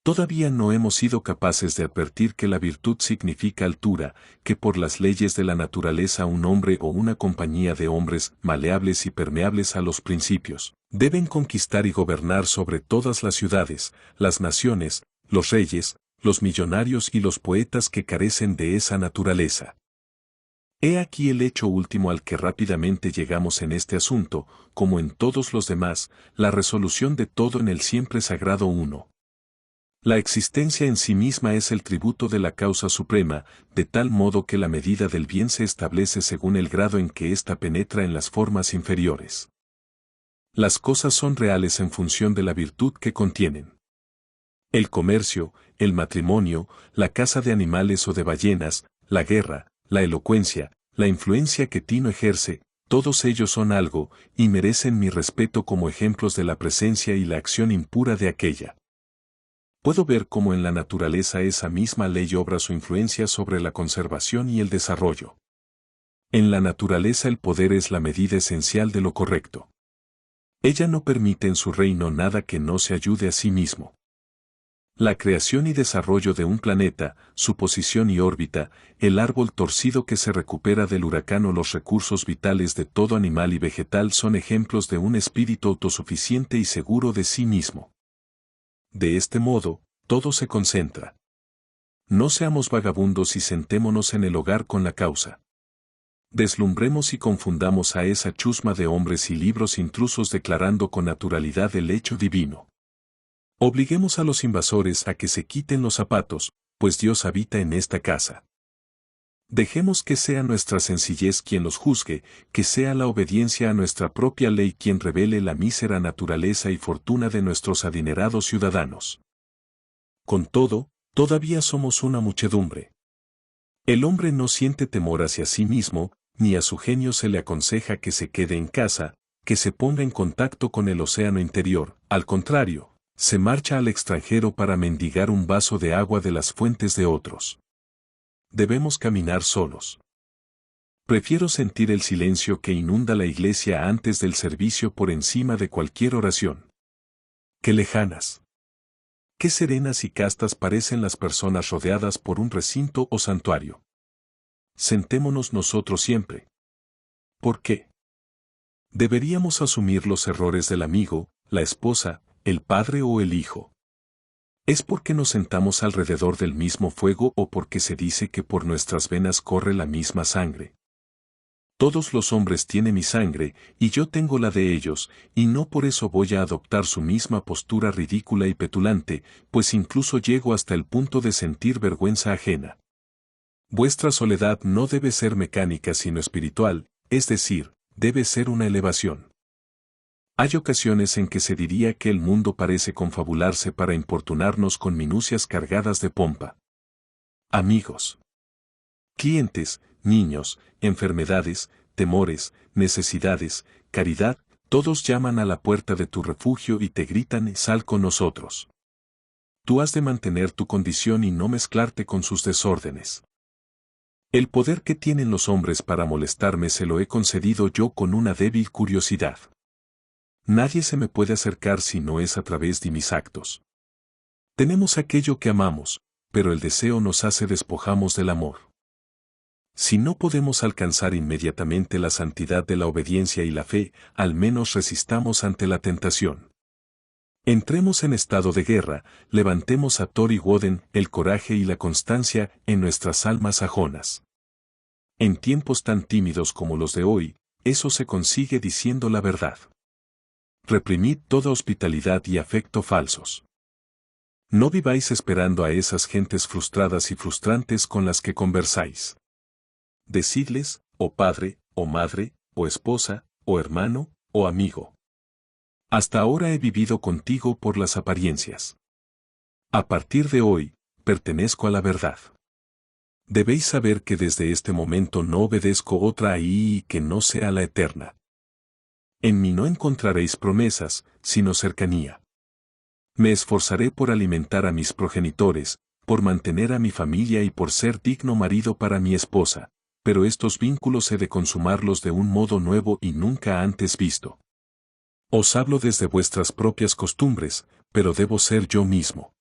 Todavía no hemos sido capaces de advertir que la virtud significa altura, que por las leyes de la naturaleza un hombre o una compañía de hombres, maleables y permeables a los principios, deben conquistar y gobernar sobre todas las ciudades, las naciones, los reyes, los millonarios y los poetas que carecen de esa naturaleza. He aquí el hecho último al que rápidamente llegamos en este asunto, como en todos los demás, la resolución de todo en el siempre sagrado uno. La existencia en sí misma es el tributo de la causa suprema, de tal modo que la medida del bien se establece según el grado en que ésta penetra en las formas inferiores. Las cosas son reales en función de la virtud que contienen. El comercio, el matrimonio, la caza de animales o de ballenas, la guerra, la elocuencia, la influencia que Tino ejerce, todos ellos son algo, y merecen mi respeto como ejemplos de la presencia y la acción impura de aquella. Puedo ver cómo en la naturaleza esa misma ley obra su influencia sobre la conservación y el desarrollo. En la naturaleza el poder es la medida esencial de lo correcto. Ella no permite en su reino nada que no se ayude a sí mismo. La creación y desarrollo de un planeta, su posición y órbita, el árbol torcido que se recupera del huracán o los recursos vitales de todo animal y vegetal son ejemplos de un espíritu autosuficiente y seguro de sí mismo. De este modo, todo se concentra. No seamos vagabundos y sentémonos en el hogar con la causa. Deslumbremos y confundamos a esa chusma de hombres y libros intrusos declarando con naturalidad el hecho divino. Obliguemos a los invasores a que se quiten los zapatos, pues Dios habita en esta casa. Dejemos que sea nuestra sencillez quien los juzgue, que sea la obediencia a nuestra propia ley quien revele la mísera naturaleza y fortuna de nuestros adinerados ciudadanos. Con todo, todavía somos una muchedumbre. El hombre no siente temor hacia sí mismo, ni a su genio se le aconseja que se quede en casa, que se ponga en contacto con el océano interior, al contrario, se marcha al extranjero para mendigar un vaso de agua de las fuentes de otros. Debemos caminar solos. Prefiero sentir el silencio que inunda la iglesia antes del servicio por encima de cualquier oración. ¡Qué lejanas! ¡Qué serenas y castas parecen las personas rodeadas por un recinto o santuario! Sentémonos nosotros siempre. ¿Por qué? Deberíamos asumir los errores del amigo, la esposa, el padre o el hijo. ¿Es porque nos sentamos alrededor del mismo fuego o porque se dice que por nuestras venas corre la misma sangre? Todos los hombres tienen mi sangre, y yo tengo la de ellos, y no por eso voy a adoptar su misma postura ridícula y petulante, pues incluso llego hasta el punto de sentir vergüenza ajena. Vuestra soledad no debe ser mecánica sino espiritual, es decir, debe ser una elevación. Hay ocasiones en que se diría que el mundo parece confabularse para importunarnos con minucias cargadas de pompa. Amigos, clientes, niños, enfermedades, temores, necesidades, caridad, todos llaman a la puerta de tu refugio y te gritan: sal con nosotros. Tú has de mantener tu condición y no mezclarte con sus desórdenes. El poder que tienen los hombres para molestarme se lo he concedido yo con una débil curiosidad. Nadie se me puede acercar si no es a través de mis actos. Tenemos aquello que amamos, pero el deseo nos hace despojamos del amor. Si no podemos alcanzar inmediatamente la santidad de la obediencia y la fe, al menos resistamos ante la tentación. Entremos en estado de guerra, levantemos a Thor y Woden el coraje y la constancia en nuestras almas sajonas. En tiempos tan tímidos como los de hoy, eso se consigue diciendo la verdad. Reprimid toda hospitalidad y afecto falsos. No viváis esperando a esas gentes frustradas y frustrantes con las que conversáis. Decidles, oh padre, oh madre, oh esposa, oh hermano, oh amigo. Hasta ahora he vivido contigo por las apariencias. A partir de hoy, pertenezco a la verdad. Debéis saber que desde este momento no obedezco otra ahí y que no sea la eterna. En mí no encontraréis promesas, sino cercanía. Me esforzaré por alimentar a mis progenitores, por mantener a mi familia y por ser digno marido para mi esposa, pero estos vínculos he de consumarlos de un modo nuevo y nunca antes visto. Os hablo desde vuestras propias costumbres, pero debo ser yo mismo.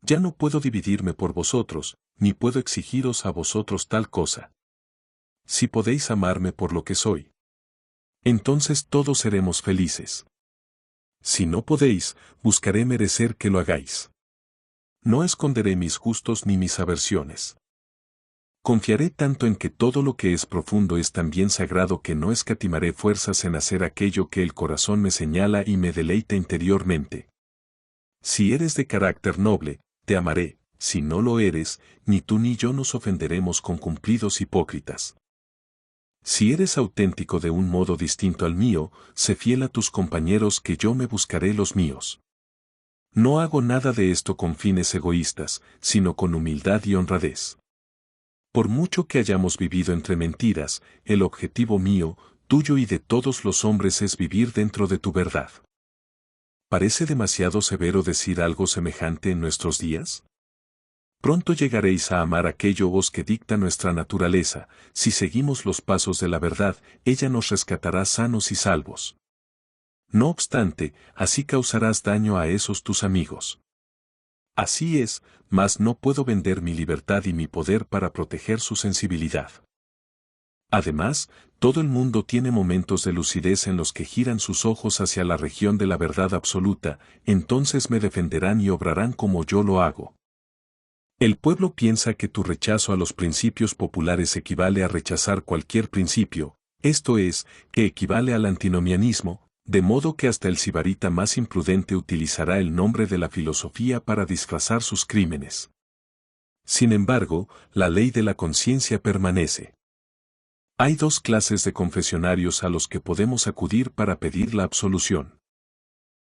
Ya no puedo dividirme por vosotros, ni puedo exigiros a vosotros tal cosa. Si podéis amarme por lo que soy, entonces todos seremos felices. Si no podéis, buscaré merecer que lo hagáis. No esconderé mis gustos ni mis aversiones. Confiaré tanto en que todo lo que es profundo es también sagrado que no escatimaré fuerzas en hacer aquello que el corazón me señala y me deleita interiormente. Si eres de carácter noble, te amaré; si no lo eres, ni tú ni yo nos ofenderemos con cumplidos hipócritas. Si eres auténtico de un modo distinto al mío, sé fiel a tus compañeros que yo me buscaré los míos. No hago nada de esto con fines egoístas, sino con humildad y honradez. Por mucho que hayamos vivido entre mentiras, el objetivo mío, tuyo y de todos los hombres es vivir dentro de tu verdad. ¿Parece demasiado severo decir algo semejante en nuestros días? Pronto llegaréis a amar aquello que dicta nuestra naturaleza; si seguimos los pasos de la verdad, ella nos rescatará sanos y salvos. No obstante, así causarás daño a esos tus amigos. Así es, mas no puedo vender mi libertad y mi poder para proteger su sensibilidad. Además, todo el mundo tiene momentos de lucidez en los que giran sus ojos hacia la región de la verdad absoluta; entonces me defenderán y obrarán como yo lo hago. El pueblo piensa que tu rechazo a los principios populares equivale a rechazar cualquier principio, esto es, que equivale al antinomianismo, de modo que hasta el sibarita más imprudente utilizará el nombre de la filosofía para disfrazar sus crímenes. Sin embargo, la ley de la conciencia permanece. Hay dos clases de confesionarios a los que podemos acudir para pedir la absolución.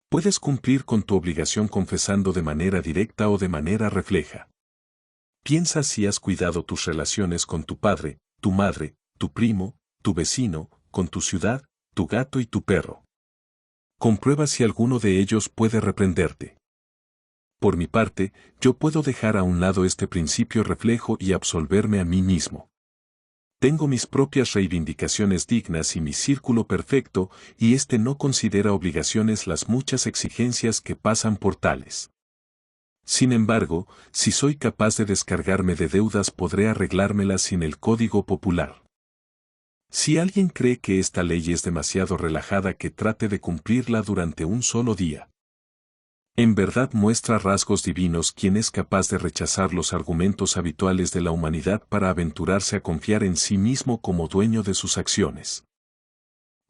Puedes cumplir con tu obligación confesando de manera directa o de manera refleja. Piensa si has cuidado tus relaciones con tu padre, tu madre, tu primo, tu vecino, con tu ciudad, tu gato y tu perro. Comprueba si alguno de ellos puede reprenderte. Por mi parte, yo puedo dejar a un lado este principio reflejo y absolverme a mí mismo. Tengo mis propias reivindicaciones dignas y mi círculo perfecto, y éste no considera obligaciones las muchas exigencias que pasan por tales. Sin embargo, si soy capaz de descargarme de deudas, podré arreglármelas sin el código popular. Si alguien cree que esta ley es demasiado relajada, que trate de cumplirla durante un solo día. En verdad muestra rasgos divinos quien es capaz de rechazar los argumentos habituales de la humanidad para aventurarse a confiar en sí mismo como dueño de sus acciones.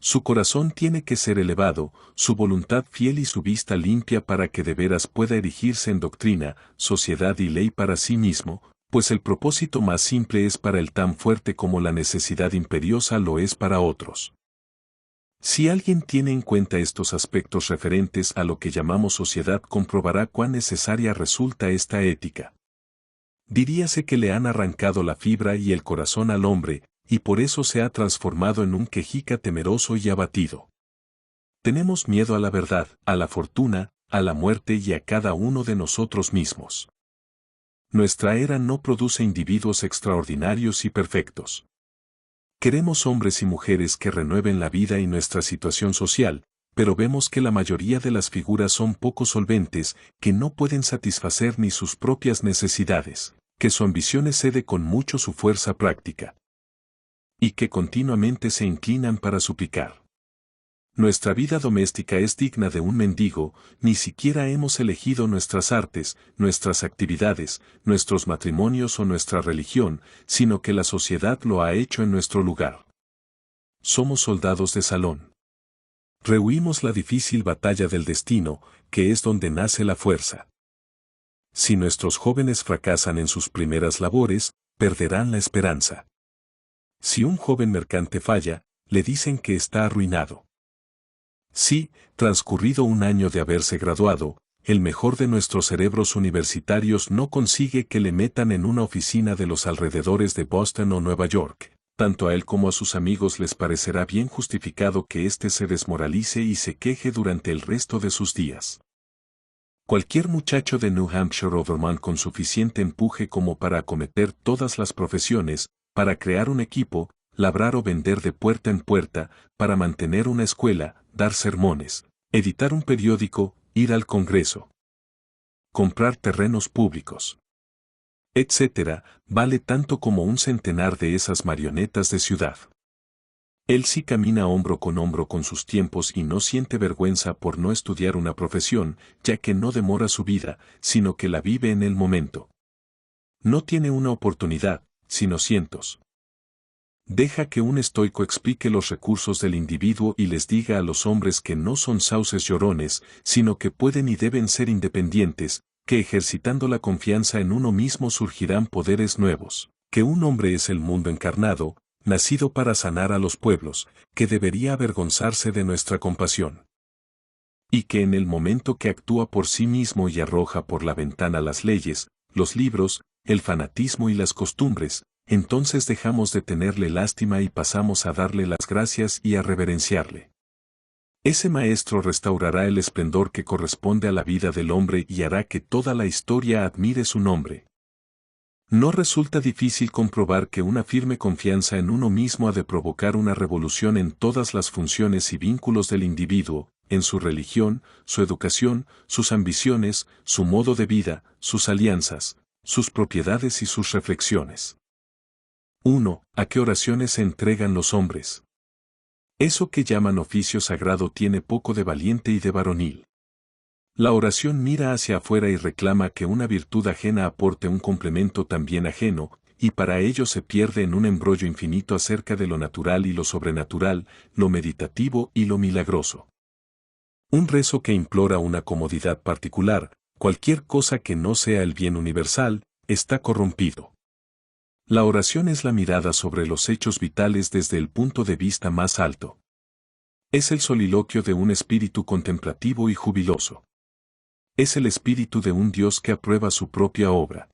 Su corazón tiene que ser elevado, su voluntad fiel y su vista limpia para que de veras pueda erigirse en doctrina, sociedad y ley para sí mismo, pues el propósito más simple es para él tan fuerte como la necesidad imperiosa lo es para otros. Si alguien tiene en cuenta estos aspectos referentes a lo que llamamos sociedad, comprobará cuán necesaria resulta esta ética. Diríase que le han arrancado la fibra y el corazón al hombre, y por eso se ha transformado en un quejica temeroso y abatido. Tenemos miedo a la verdad, a la fortuna, a la muerte y a cada uno de nosotros mismos. Nuestra era no produce individuos extraordinarios y perfectos. Queremos hombres y mujeres que renueven la vida y nuestra situación social, pero vemos que la mayoría de las figuras son poco solventes, que no pueden satisfacer ni sus propias necesidades, que su ambición excede con mucho su fuerza práctica, y que continuamente se inclinan para suplicar. Nuestra vida doméstica es digna de un mendigo; ni siquiera hemos elegido nuestras artes, nuestras actividades, nuestros matrimonios o nuestra religión, sino que la sociedad lo ha hecho en nuestro lugar. Somos soldados de salón. Rehuimos la difícil batalla del destino, que es donde nace la fuerza. Si nuestros jóvenes fracasan en sus primeras labores, perderán la esperanza. Si un joven mercante falla, le dicen que está arruinado. Si, transcurrido un año de haberse graduado, el mejor de nuestros cerebros universitarios no consigue que le metan en una oficina de los alrededores de Boston o Nueva York, tanto a él como a sus amigos les parecerá bien justificado que éste se desmoralice y se queje durante el resto de sus días. Cualquier muchacho de New Hampshire o Vermont con suficiente empuje como para acometer todas las profesiones, para crear un equipo, labrar o vender de puerta en puerta, para mantener una escuela, dar sermones, editar un periódico, ir al Congreso, comprar terrenos públicos, etc., vale tanto como un centenar de esas marionetas de ciudad. Él sí camina hombro con sus tiempos y no siente vergüenza por no estudiar una profesión, ya que no demora su vida, sino que la vive en el momento. No tiene una oportunidad, sino cientos. Deja que un estoico explique los recursos del individuo y les diga a los hombres que no son sauces llorones, sino que pueden y deben ser independientes, que ejercitando la confianza en uno mismo surgirán poderes nuevos, que un hombre es el mundo encarnado, nacido para sanar a los pueblos, que debería avergonzarse de nuestra compasión. Y que en el momento que actúa por sí mismo y arroja por la ventana las leyes, los libros, el fanatismo y las costumbres, entonces dejamos de tenerle lástima y pasamos a darle las gracias y a reverenciarle. Ese maestro restaurará el esplendor que corresponde a la vida del hombre y hará que toda la historia admire su nombre. No resulta difícil comprobar que una firme confianza en uno mismo ha de provocar una revolución en todas las funciones y vínculos del individuo, en su religión, su educación, sus ambiciones, su modo de vida, sus alianzas, sus propiedades y sus reflexiones. 1. ¿A qué oraciones se entregan los hombres? Eso que llaman oficio sagrado tiene poco de valiente y de varonil. La oración mira hacia afuera y reclama que una virtud ajena aporte un complemento también ajeno, y para ello se pierde en un embrollo infinito acerca de lo natural y lo sobrenatural, lo meditativo y lo milagroso. Un rezo que implora una comodidad particular, cualquier cosa que no sea el bien universal, está corrompido. La oración es la mirada sobre los hechos vitales desde el punto de vista más alto. Es el soliloquio de un espíritu contemplativo y jubiloso. Es el espíritu de un Dios que aprueba su propia obra.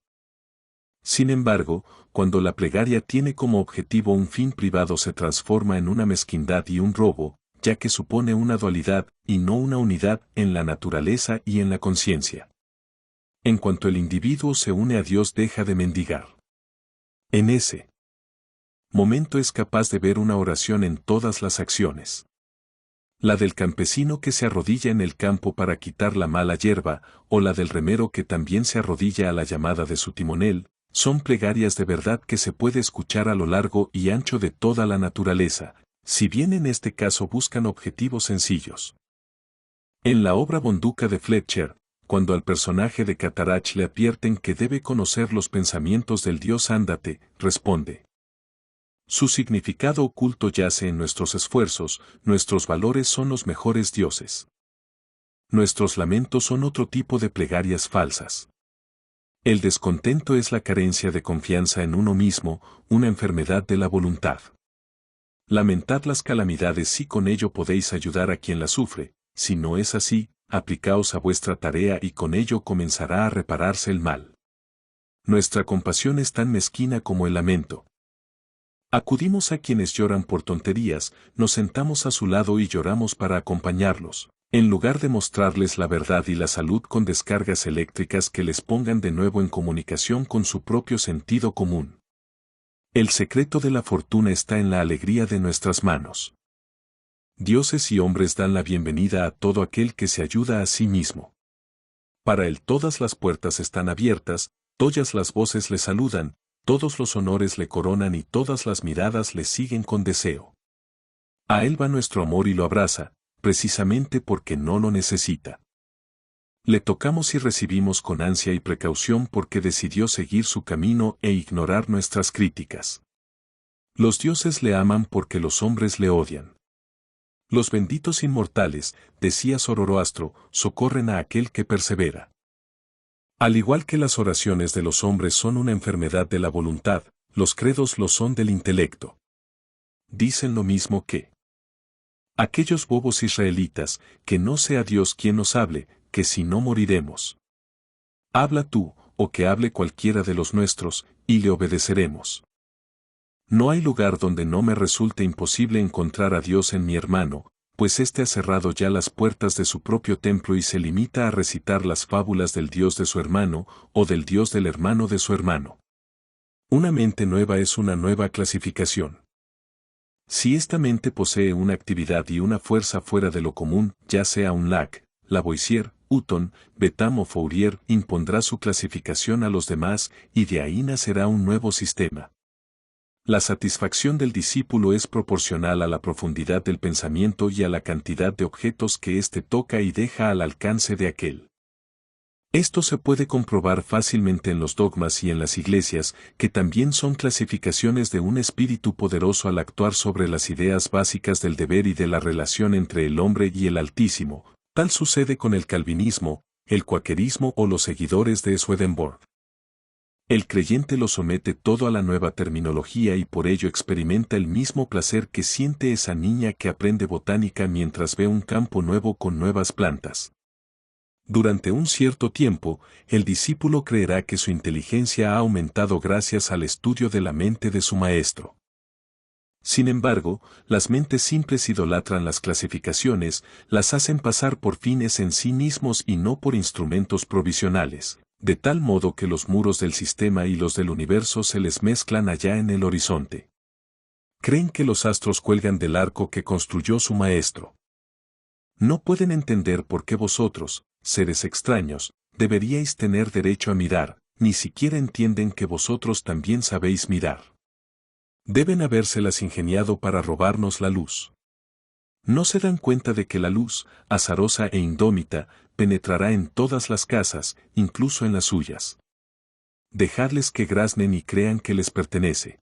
Sin embargo, cuando la plegaria tiene como objetivo un fin privado se transforma en una mezquindad y un robo, ya que supone una dualidad y no una unidad en la naturaleza y en la conciencia. En cuanto el individuo se une a Dios deja de mendigar. En ese momento es capaz de ver una oración en todas las acciones. La del campesino que se arrodilla en el campo para quitar la mala hierba, o la del remero que también se arrodilla a la llamada de su timonel, son plegarias de verdad que se puede escuchar a lo largo y ancho de toda la naturaleza, si bien en este caso buscan objetivos sencillos. En la obra Bonduca de Fletcher, cuando al personaje de Catarach le advierten que debe conocer los pensamientos del dios Ándate, responde: su significado oculto yace en nuestros esfuerzos, nuestros valores son los mejores dioses. Nuestros lamentos son otro tipo de plegarias falsas. El descontento es la carencia de confianza en uno mismo, una enfermedad de la voluntad. Lamentad las calamidades si con ello podéis ayudar a quien las sufre, si no es así, aplicaos a vuestra tarea y con ello comenzará a repararse el mal. Nuestra compasión es tan mezquina como el lamento. Acudimos a quienes lloran por tonterías, nos sentamos a su lado y lloramos para acompañarlos, en lugar de mostrarles la verdad y la salud con descargas eléctricas que les pongan de nuevo en comunicación con su propio sentido común. El secreto de la fortuna está en la alegría de nuestras manos. Dioses y hombres dan la bienvenida a todo aquel que se ayuda a sí mismo. Para él todas las puertas están abiertas, todas las voces le saludan, todos los honores le coronan y todas las miradas le siguen con deseo. A él va nuestro amor y lo abraza, precisamente porque no lo necesita. Le tocamos y recibimos con ansia y precaución porque decidió seguir su camino e ignorar nuestras críticas. Los dioses le aman porque los hombres le odian. Los benditos inmortales, decía Zoroastro, socorren a aquel que persevera. Al igual que las oraciones de los hombres son una enfermedad de la voluntad, los credos lo son del intelecto. Dicen lo mismo que aquellos bobos israelitas, que no sea Dios quien nos hable, que si no moriremos. Habla tú, o que hable cualquiera de los nuestros, y le obedeceremos. No hay lugar donde no me resulte imposible encontrar a Dios en mi hermano, pues éste ha cerrado ya las puertas de su propio templo y se limita a recitar las fábulas del Dios de su hermano, o del Dios del hermano de su hermano. Una mente nueva es una nueva clasificación. Si esta mente posee una actividad y una fuerza fuera de lo común, ya sea un Lac, Lavoisier, Hutton, Bentham o Fourier, impondrá su clasificación a los demás y de ahí nacerá un nuevo sistema. La satisfacción del discípulo es proporcional a la profundidad del pensamiento y a la cantidad de objetos que éste toca y deja al alcance de aquel. Esto se puede comprobar fácilmente en los dogmas y en las iglesias, que también son clasificaciones de un espíritu poderoso al actuar sobre las ideas básicas del deber y de la relación entre el hombre y el Altísimo. Tal sucede con el calvinismo, el cuaquerismo o los seguidores de Swedenborg. El creyente lo somete todo a la nueva terminología y por ello experimenta el mismo placer que siente esa niña que aprende botánica mientras ve un campo nuevo con nuevas plantas. Durante un cierto tiempo, el discípulo creerá que su inteligencia ha aumentado gracias al estudio de la mente de su maestro. Sin embargo, las mentes simples idolatran las clasificaciones, las hacen pasar por fines en sí mismos y no por instrumentos provisionales, de tal modo que los muros del sistema y los del universo se les mezclan allá en el horizonte. Creen que los astros cuelgan del arco que construyó su maestro. No pueden entender por qué vosotros, seres extraños, deberíais tener derecho a mirar, ni siquiera entienden que vosotros también sabéis mirar. Deben habérselas ingeniado para robarnos la luz. No se dan cuenta de que la luz, azarosa e indómita, penetrará en todas las casas, incluso en las suyas. Dejadles que graznen y crean que les pertenece.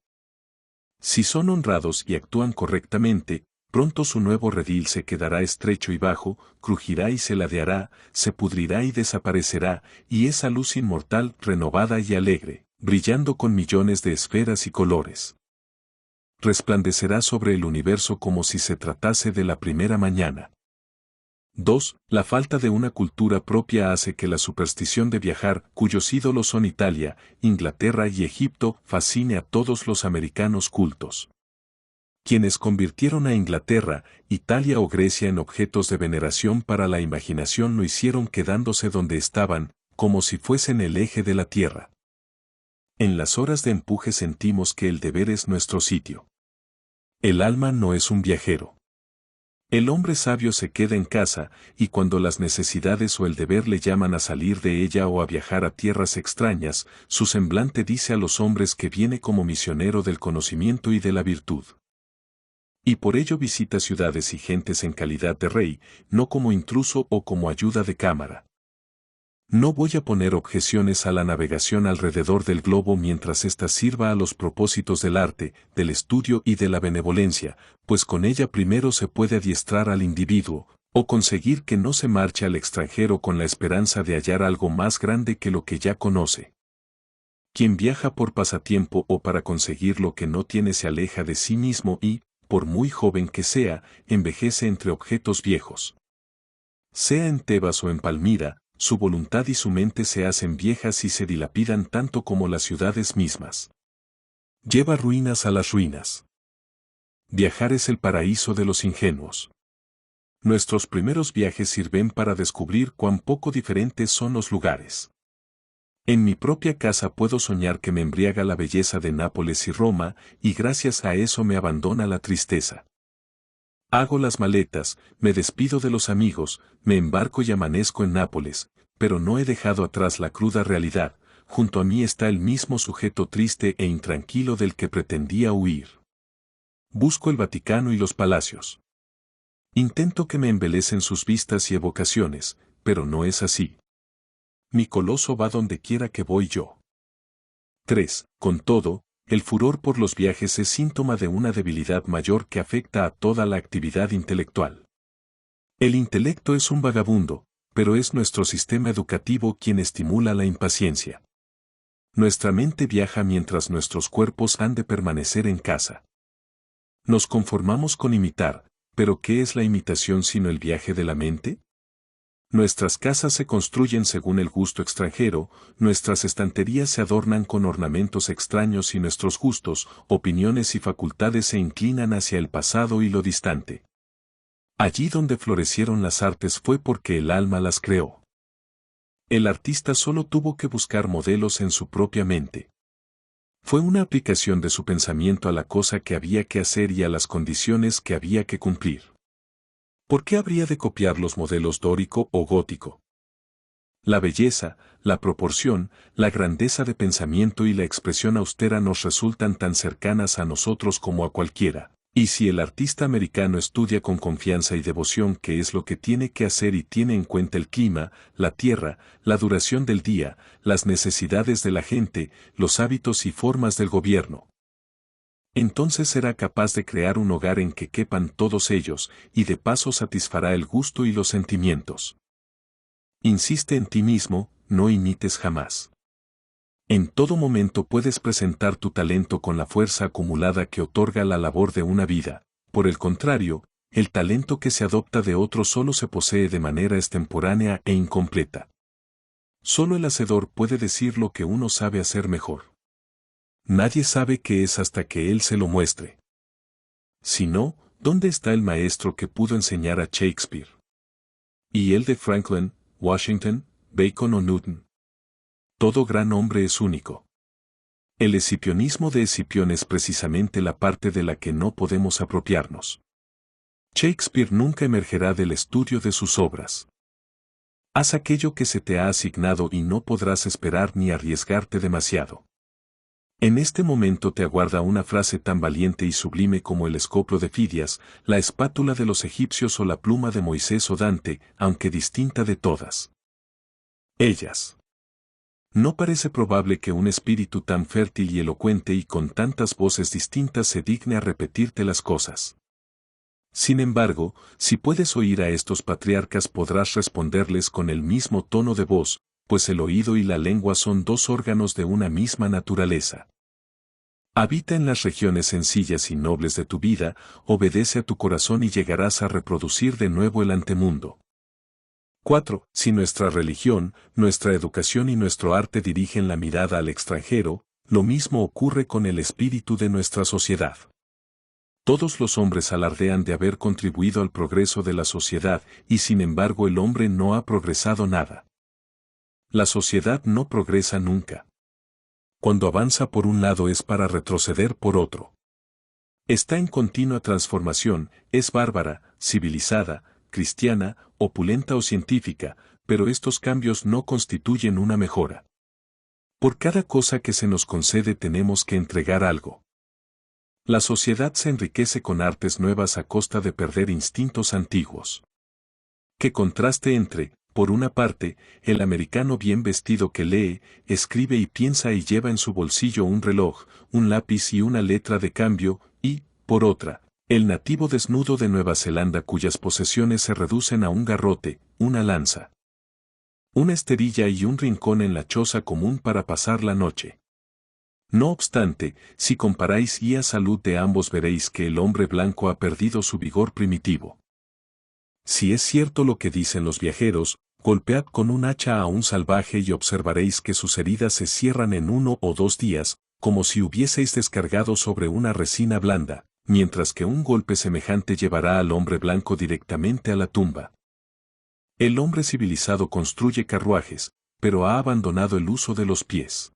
Si son honrados y actúan correctamente, pronto su nuevo redil se quedará estrecho y bajo, crujirá y se ladeará, se pudrirá y desaparecerá, y esa luz inmortal, renovada y alegre, brillando con millones de esferas y colores, resplandecerá sobre el universo como si se tratase de la primera mañana. 2. La falta de una cultura propia hace que la superstición de viajar, cuyos ídolos son Italia, Inglaterra y Egipto, fascine a todos los americanos cultos. Quienes convirtieron a Inglaterra, Italia o Grecia en objetos de veneración para la imaginación lo hicieron quedándose donde estaban, como si fuesen el eje de la tierra. En las horas de empuje sentimos que el deber es nuestro sitio. El alma no es un viajero. El hombre sabio se queda en casa, y cuando las necesidades o el deber le llaman a salir de ella o a viajar a tierras extrañas, su semblante dice a los hombres que viene como misionero del conocimiento y de la virtud. Y por ello visita ciudades y gentes en calidad de rey, no como intruso o como ayuda de cámara. No voy a poner objeciones a la navegación alrededor del globo mientras ésta sirva a los propósitos del arte, del estudio y de la benevolencia, pues con ella primero se puede adiestrar al individuo, o conseguir que no se marche al extranjero con la esperanza de hallar algo más grande que lo que ya conoce. Quien viaja por pasatiempo o para conseguir lo que no tiene se aleja de sí mismo y, por muy joven que sea, envejece entre objetos viejos. Sea en Tebas o en Palmira, su voluntad y su mente se hacen viejas y se dilapidan tanto como las ciudades mismas. Lleva ruinas a las ruinas. Viajar es el paraíso de los ingenuos. Nuestros primeros viajes sirven para descubrir cuán poco diferentes son los lugares. En mi propia casa puedo soñar que me embriaga la belleza de Nápoles y Roma, y gracias a eso me abandona la tristeza. Hago las maletas, me despido de los amigos, me embarco y amanezco en Nápoles, pero no he dejado atrás la cruda realidad, junto a mí está el mismo sujeto triste e intranquilo del que pretendía huir. Busco el Vaticano y los palacios. Intento que me embelecen sus vistas y evocaciones, pero no es así. Mi coloso va donde quiera que voy yo. 3. Con todo, el furor por los viajes es síntoma de una debilidad mayor que afecta a toda la actividad intelectual. El intelecto es un vagabundo, pero es nuestro sistema educativo quien estimula la impaciencia. Nuestra mente viaja mientras nuestros cuerpos han de permanecer en casa. Nos conformamos con imitar, pero ¿qué es la imitación sino el viaje de la mente? Nuestras casas se construyen según el gusto extranjero, nuestras estanterías se adornan con ornamentos extraños y nuestros gustos, opiniones y facultades se inclinan hacia el pasado y lo distante. Allí donde florecieron las artes fue porque el alma las creó. El artista solo tuvo que buscar modelos en su propia mente. Fue una aplicación de su pensamiento a la cosa que había que hacer y a las condiciones que había que cumplir. ¿Por qué habría de copiar los modelos dórico o gótico? La belleza, la proporción, la grandeza de pensamiento y la expresión austera nos resultan tan cercanas a nosotros como a cualquiera. Y si el artista americano estudia con confianza y devoción qué es lo que tiene que hacer y tiene en cuenta el clima, la tierra, la duración del día, las necesidades de la gente, los hábitos y formas del gobierno, entonces será capaz de crear un hogar en que quepan todos ellos, y de paso satisfará el gusto y los sentimientos. Insiste en ti mismo, no imites jamás. En todo momento puedes presentar tu talento con la fuerza acumulada que otorga la labor de una vida. Por el contrario, el talento que se adopta de otro solo se posee de manera extemporánea e incompleta. Solo el hacedor puede decir lo que uno sabe hacer mejor. Nadie sabe qué es hasta que él se lo muestre. Si no, ¿dónde está el maestro que pudo enseñar a Shakespeare? ¿Y el de Franklin, Washington, Bacon o Newton? Todo gran hombre es único. El escipionismo de Escipión es precisamente la parte de la que no podemos apropiarnos. Shakespeare nunca emergerá del estudio de sus obras. Haz aquello que se te ha asignado y no podrás esperar ni arriesgarte demasiado. En este momento te aguarda una frase tan valiente y sublime como el escoplo de Fidias, la espátula de los egipcios o la pluma de Moisés o Dante, aunque distinta de todas ellas. No parece probable que un espíritu tan fértil y elocuente y con tantas voces distintas se digne a repetirte las cosas. Sin embargo, si puedes oír a estos patriarcas podrás responderles con el mismo tono de voz, pues el oído y la lengua son dos órganos de una misma naturaleza. Habita en las regiones sencillas y nobles de tu vida, obedece a tu corazón y llegarás a reproducir de nuevo el antemundo. 4. Si nuestra religión, nuestra educación y nuestro arte dirigen la mirada al extranjero, lo mismo ocurre con el espíritu de nuestra sociedad. Todos los hombres alardean de haber contribuido al progreso de la sociedad y sin embargo el hombre no ha progresado nada. La sociedad no progresa nunca. Cuando avanza por un lado es para retroceder por otro. Está en continua transformación, es bárbara, civilizada, cristiana, opulenta o científica, pero estos cambios no constituyen una mejora. Por cada cosa que se nos concede tenemos que entregar algo. La sociedad se enriquece con artes nuevas a costa de perder instintos antiguos. Qué contraste entre, por una parte, el americano bien vestido que lee, escribe y piensa y lleva en su bolsillo un reloj, un lápiz y una letra de cambio, y, por otra, el nativo desnudo de Nueva Zelanda cuyas posesiones se reducen a un garrote, una lanza, una esterilla y un rincón en la choza común para pasar la noche. No obstante, si comparáis y a salud de ambos veréis que el hombre blanco ha perdido su vigor primitivo. Si es cierto lo que dicen los viajeros, golpead con un hacha a un salvaje y observaréis que sus heridas se cierran en 1 o 2 días, como si hubieseis descargado sobre una resina blanda, mientras que un golpe semejante llevará al hombre blanco directamente a la tumba. El hombre civilizado construye carruajes, pero ha abandonado el uso de los pies.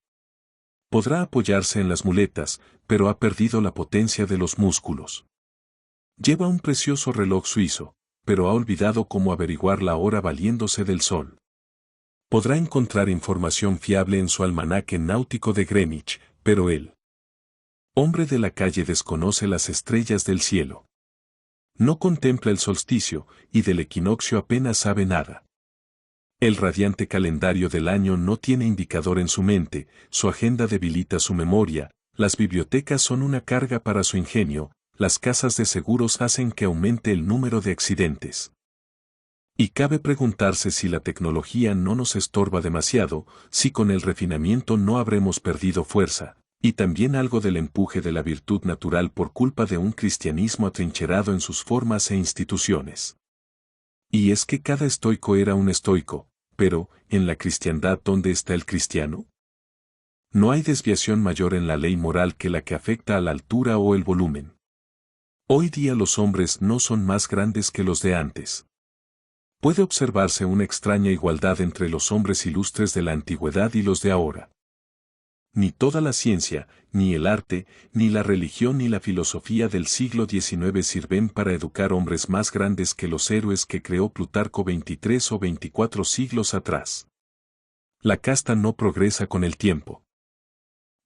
Podrá apoyarse en las muletas, pero ha perdido la potencia de los músculos. Lleva un precioso reloj suizo, pero ha olvidado cómo averiguar la hora valiéndose del sol. Podrá encontrar información fiable en su almanaque náutico de Greenwich, pero él, hombre de la calle, desconoce las estrellas del cielo. No contempla el solsticio, y del equinoccio apenas sabe nada. El radiante calendario del año no tiene indicador en su mente, su agenda debilita su memoria, las bibliotecas son una carga para su ingenio, las casas de seguros hacen que aumente el número de accidentes. Y cabe preguntarse si la tecnología no nos estorba demasiado, si con el refinamiento no habremos perdido fuerza, y también algo del empuje de la virtud natural por culpa de un cristianismo atrincherado en sus formas e instituciones. Y es que cada estoico era un estoico, pero, ¿en la cristiandad dónde está el cristiano? No hay desviación mayor en la ley moral que la que afecta a la altura o el volumen. Hoy día los hombres no son más grandes que los de antes. Puede observarse una extraña igualdad entre los hombres ilustres de la antigüedad y los de ahora. Ni toda la ciencia, ni el arte, ni la religión ni la filosofía del siglo XIX sirven para educar hombres más grandes que los héroes que creó Plutarco 23 o 24 siglos atrás. La casta no progresa con el tiempo.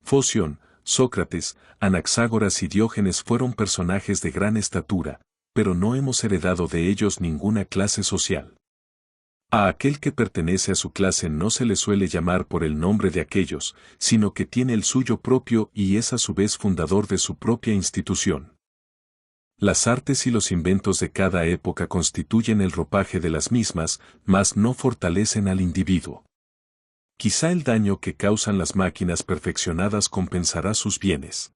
Foción, Sócrates, Anaxágoras y Diógenes fueron personajes de gran estatura, pero no hemos heredado de ellos ninguna clase social. A aquel que pertenece a su clase no se le suele llamar por el nombre de aquellos, sino que tiene el suyo propio y es a su vez fundador de su propia institución. Las artes y los inventos de cada época constituyen el ropaje de las mismas, mas no fortalecen al individuo. Quizá el daño que causan las máquinas perfeccionadas compensará sus bienes.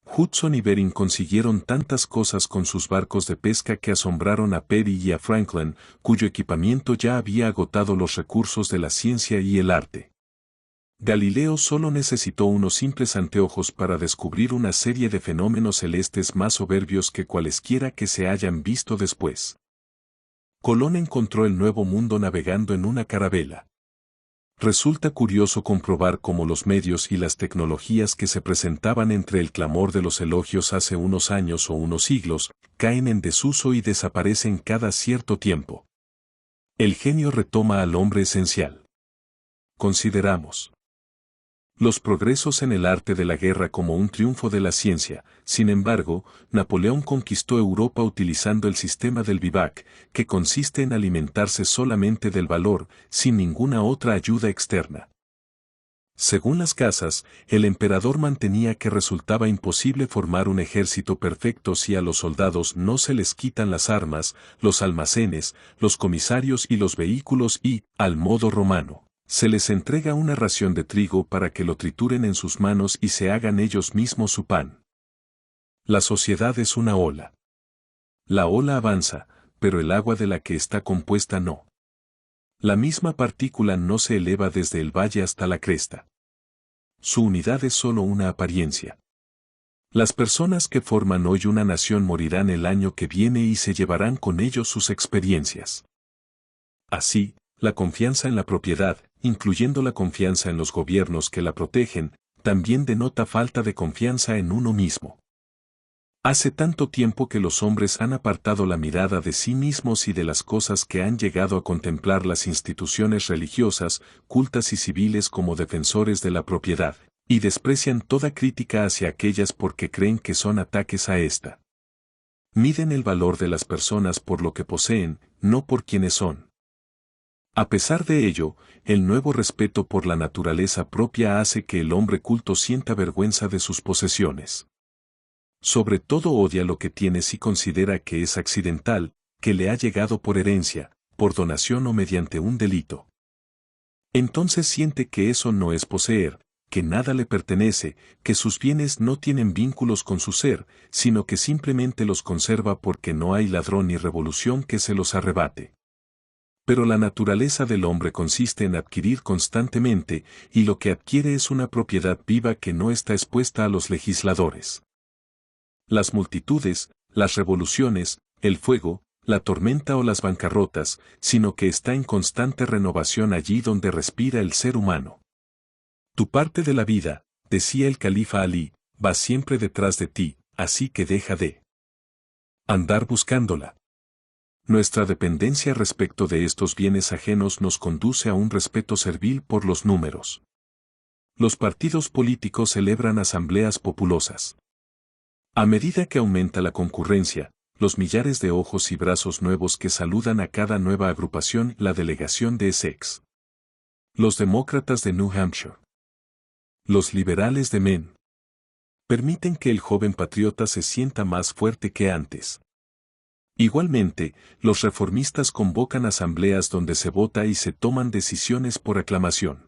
Hudson y Bering consiguieron tantas cosas con sus barcos de pesca que asombraron a Peary y a Franklin, cuyo equipamiento ya había agotado los recursos de la ciencia y el arte. Galileo solo necesitó unos simples anteojos para descubrir una serie de fenómenos celestes más soberbios que cualesquiera que se hayan visto después. Colón encontró el Nuevo Mundo navegando en una carabela. Resulta curioso comprobar cómo los medios y las tecnologías que se presentaban entre el clamor de los elogios hace unos años o unos siglos, caen en desuso y desaparecen cada cierto tiempo. El genio retoma al hombre esencial. Consideramos los progresos en el arte de la guerra como un triunfo de la ciencia. Sin embargo, Napoleón conquistó Europa utilizando el sistema del vivac, que consiste en alimentarse solamente del valor, sin ninguna otra ayuda externa. Según las casas, el emperador mantenía que resultaba imposible formar un ejército perfecto si a los soldados no se les quitan las armas, los almacenes, los comisarios y los vehículos y, al modo romano, se les entrega una ración de trigo para que lo trituren en sus manos y se hagan ellos mismos su pan. La sociedad es una ola. La ola avanza, pero el agua de la que está compuesta no. La misma partícula no se eleva desde el valle hasta la cresta. Su unidad es solo una apariencia. Las personas que forman hoy una nación morirán el año que viene y se llevarán con ellos sus experiencias. Así, la confianza en la propiedad, incluyendo la confianza en los gobiernos que la protegen, también denota falta de confianza en uno mismo. Hace tanto tiempo que los hombres han apartado la mirada de sí mismos y de las cosas que han llegado a contemplar las instituciones religiosas, cultas y civiles como defensores de la propiedad, y desprecian toda crítica hacia aquellas porque creen que son ataques a esta. Miden el valor de las personas por lo que poseen, no por quienes son. A pesar de ello, el nuevo respeto por la naturaleza propia hace que el hombre culto sienta vergüenza de sus posesiones. Sobre todo odia lo que tiene si considera que es accidental, que le ha llegado por herencia, por donación o mediante un delito. Entonces siente que eso no es poseer, que nada le pertenece, que sus bienes no tienen vínculos con su ser, sino que simplemente los conserva porque no hay ladrón ni revolución que se los arrebate. Pero la naturaleza del hombre consiste en adquirir constantemente, y lo que adquiere es una propiedad viva que no está expuesta a los legisladores. Las multitudes, las revoluciones, el fuego, la tormenta o las bancarrotas, sino que está en constante renovación allí donde respira el ser humano. Tu parte de la vida, decía el califa Alí, va siempre detrás de ti, así que deja de andar buscándola. Nuestra dependencia respecto de estos bienes ajenos nos conduce a un respeto servil por los números. Los partidos políticos celebran asambleas populosas. A medida que aumenta la concurrencia, los millares de ojos y brazos nuevos que saludan a cada nueva agrupación, la delegación de Essex, los demócratas de New Hampshire, los liberales de Maine, permiten que el joven patriota se sienta más fuerte que antes. Igualmente, los reformistas convocan asambleas donde se vota y se toman decisiones por aclamación.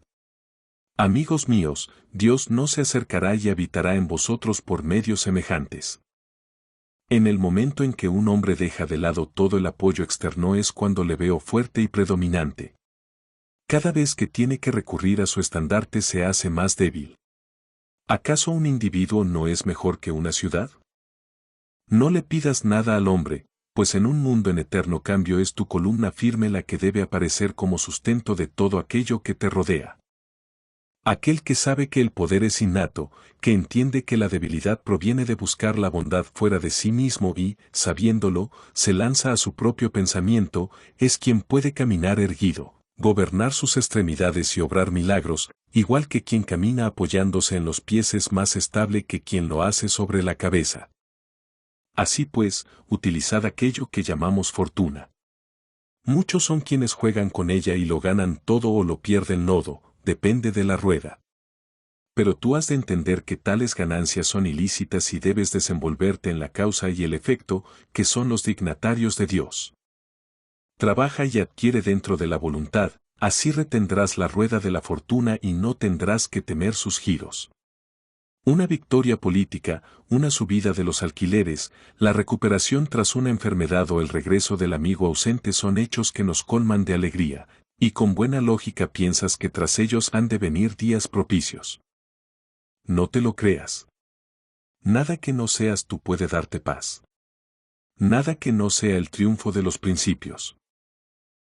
Amigos míos, Dios no se acercará y habitará en vosotros por medios semejantes. En el momento en que un hombre deja de lado todo el apoyo externo es cuando le veo fuerte y predominante. Cada vez que tiene que recurrir a su estandarte se hace más débil. ¿Acaso un individuo no es mejor que una ciudad? No le pidas nada al hombre, pues en un mundo en eterno cambio es tu columna firme la que debe aparecer como sustento de todo aquello que te rodea. Aquel que sabe que el poder es innato, que entiende que la debilidad proviene de buscar la bondad fuera de sí mismo y, sabiéndolo, se lanza a su propio pensamiento, es quien puede caminar erguido, gobernar sus extremidades y obrar milagros, igual que quien camina apoyándose en los pies es más estable que quien lo hace sobre la cabeza. Así pues, utilizad aquello que llamamos fortuna. Muchos son quienes juegan con ella y lo ganan todo o lo pierden nodo, depende de la rueda. Pero tú has de entender que tales ganancias son ilícitas y debes desenvolverte en la causa y el efecto, que son los dignatarios de Dios. Trabaja y adquiere dentro de la voluntad, así retendrás la rueda de la fortuna y no tendrás que temer sus giros. Una victoria política, una subida de los alquileres, la recuperación tras una enfermedad o el regreso del amigo ausente son hechos que nos colman de alegría, y con buena lógica piensas que tras ellos han de venir días propicios. No te lo creas. Nada que no seas tú puede darte paz. Nada que no sea el triunfo de los principios.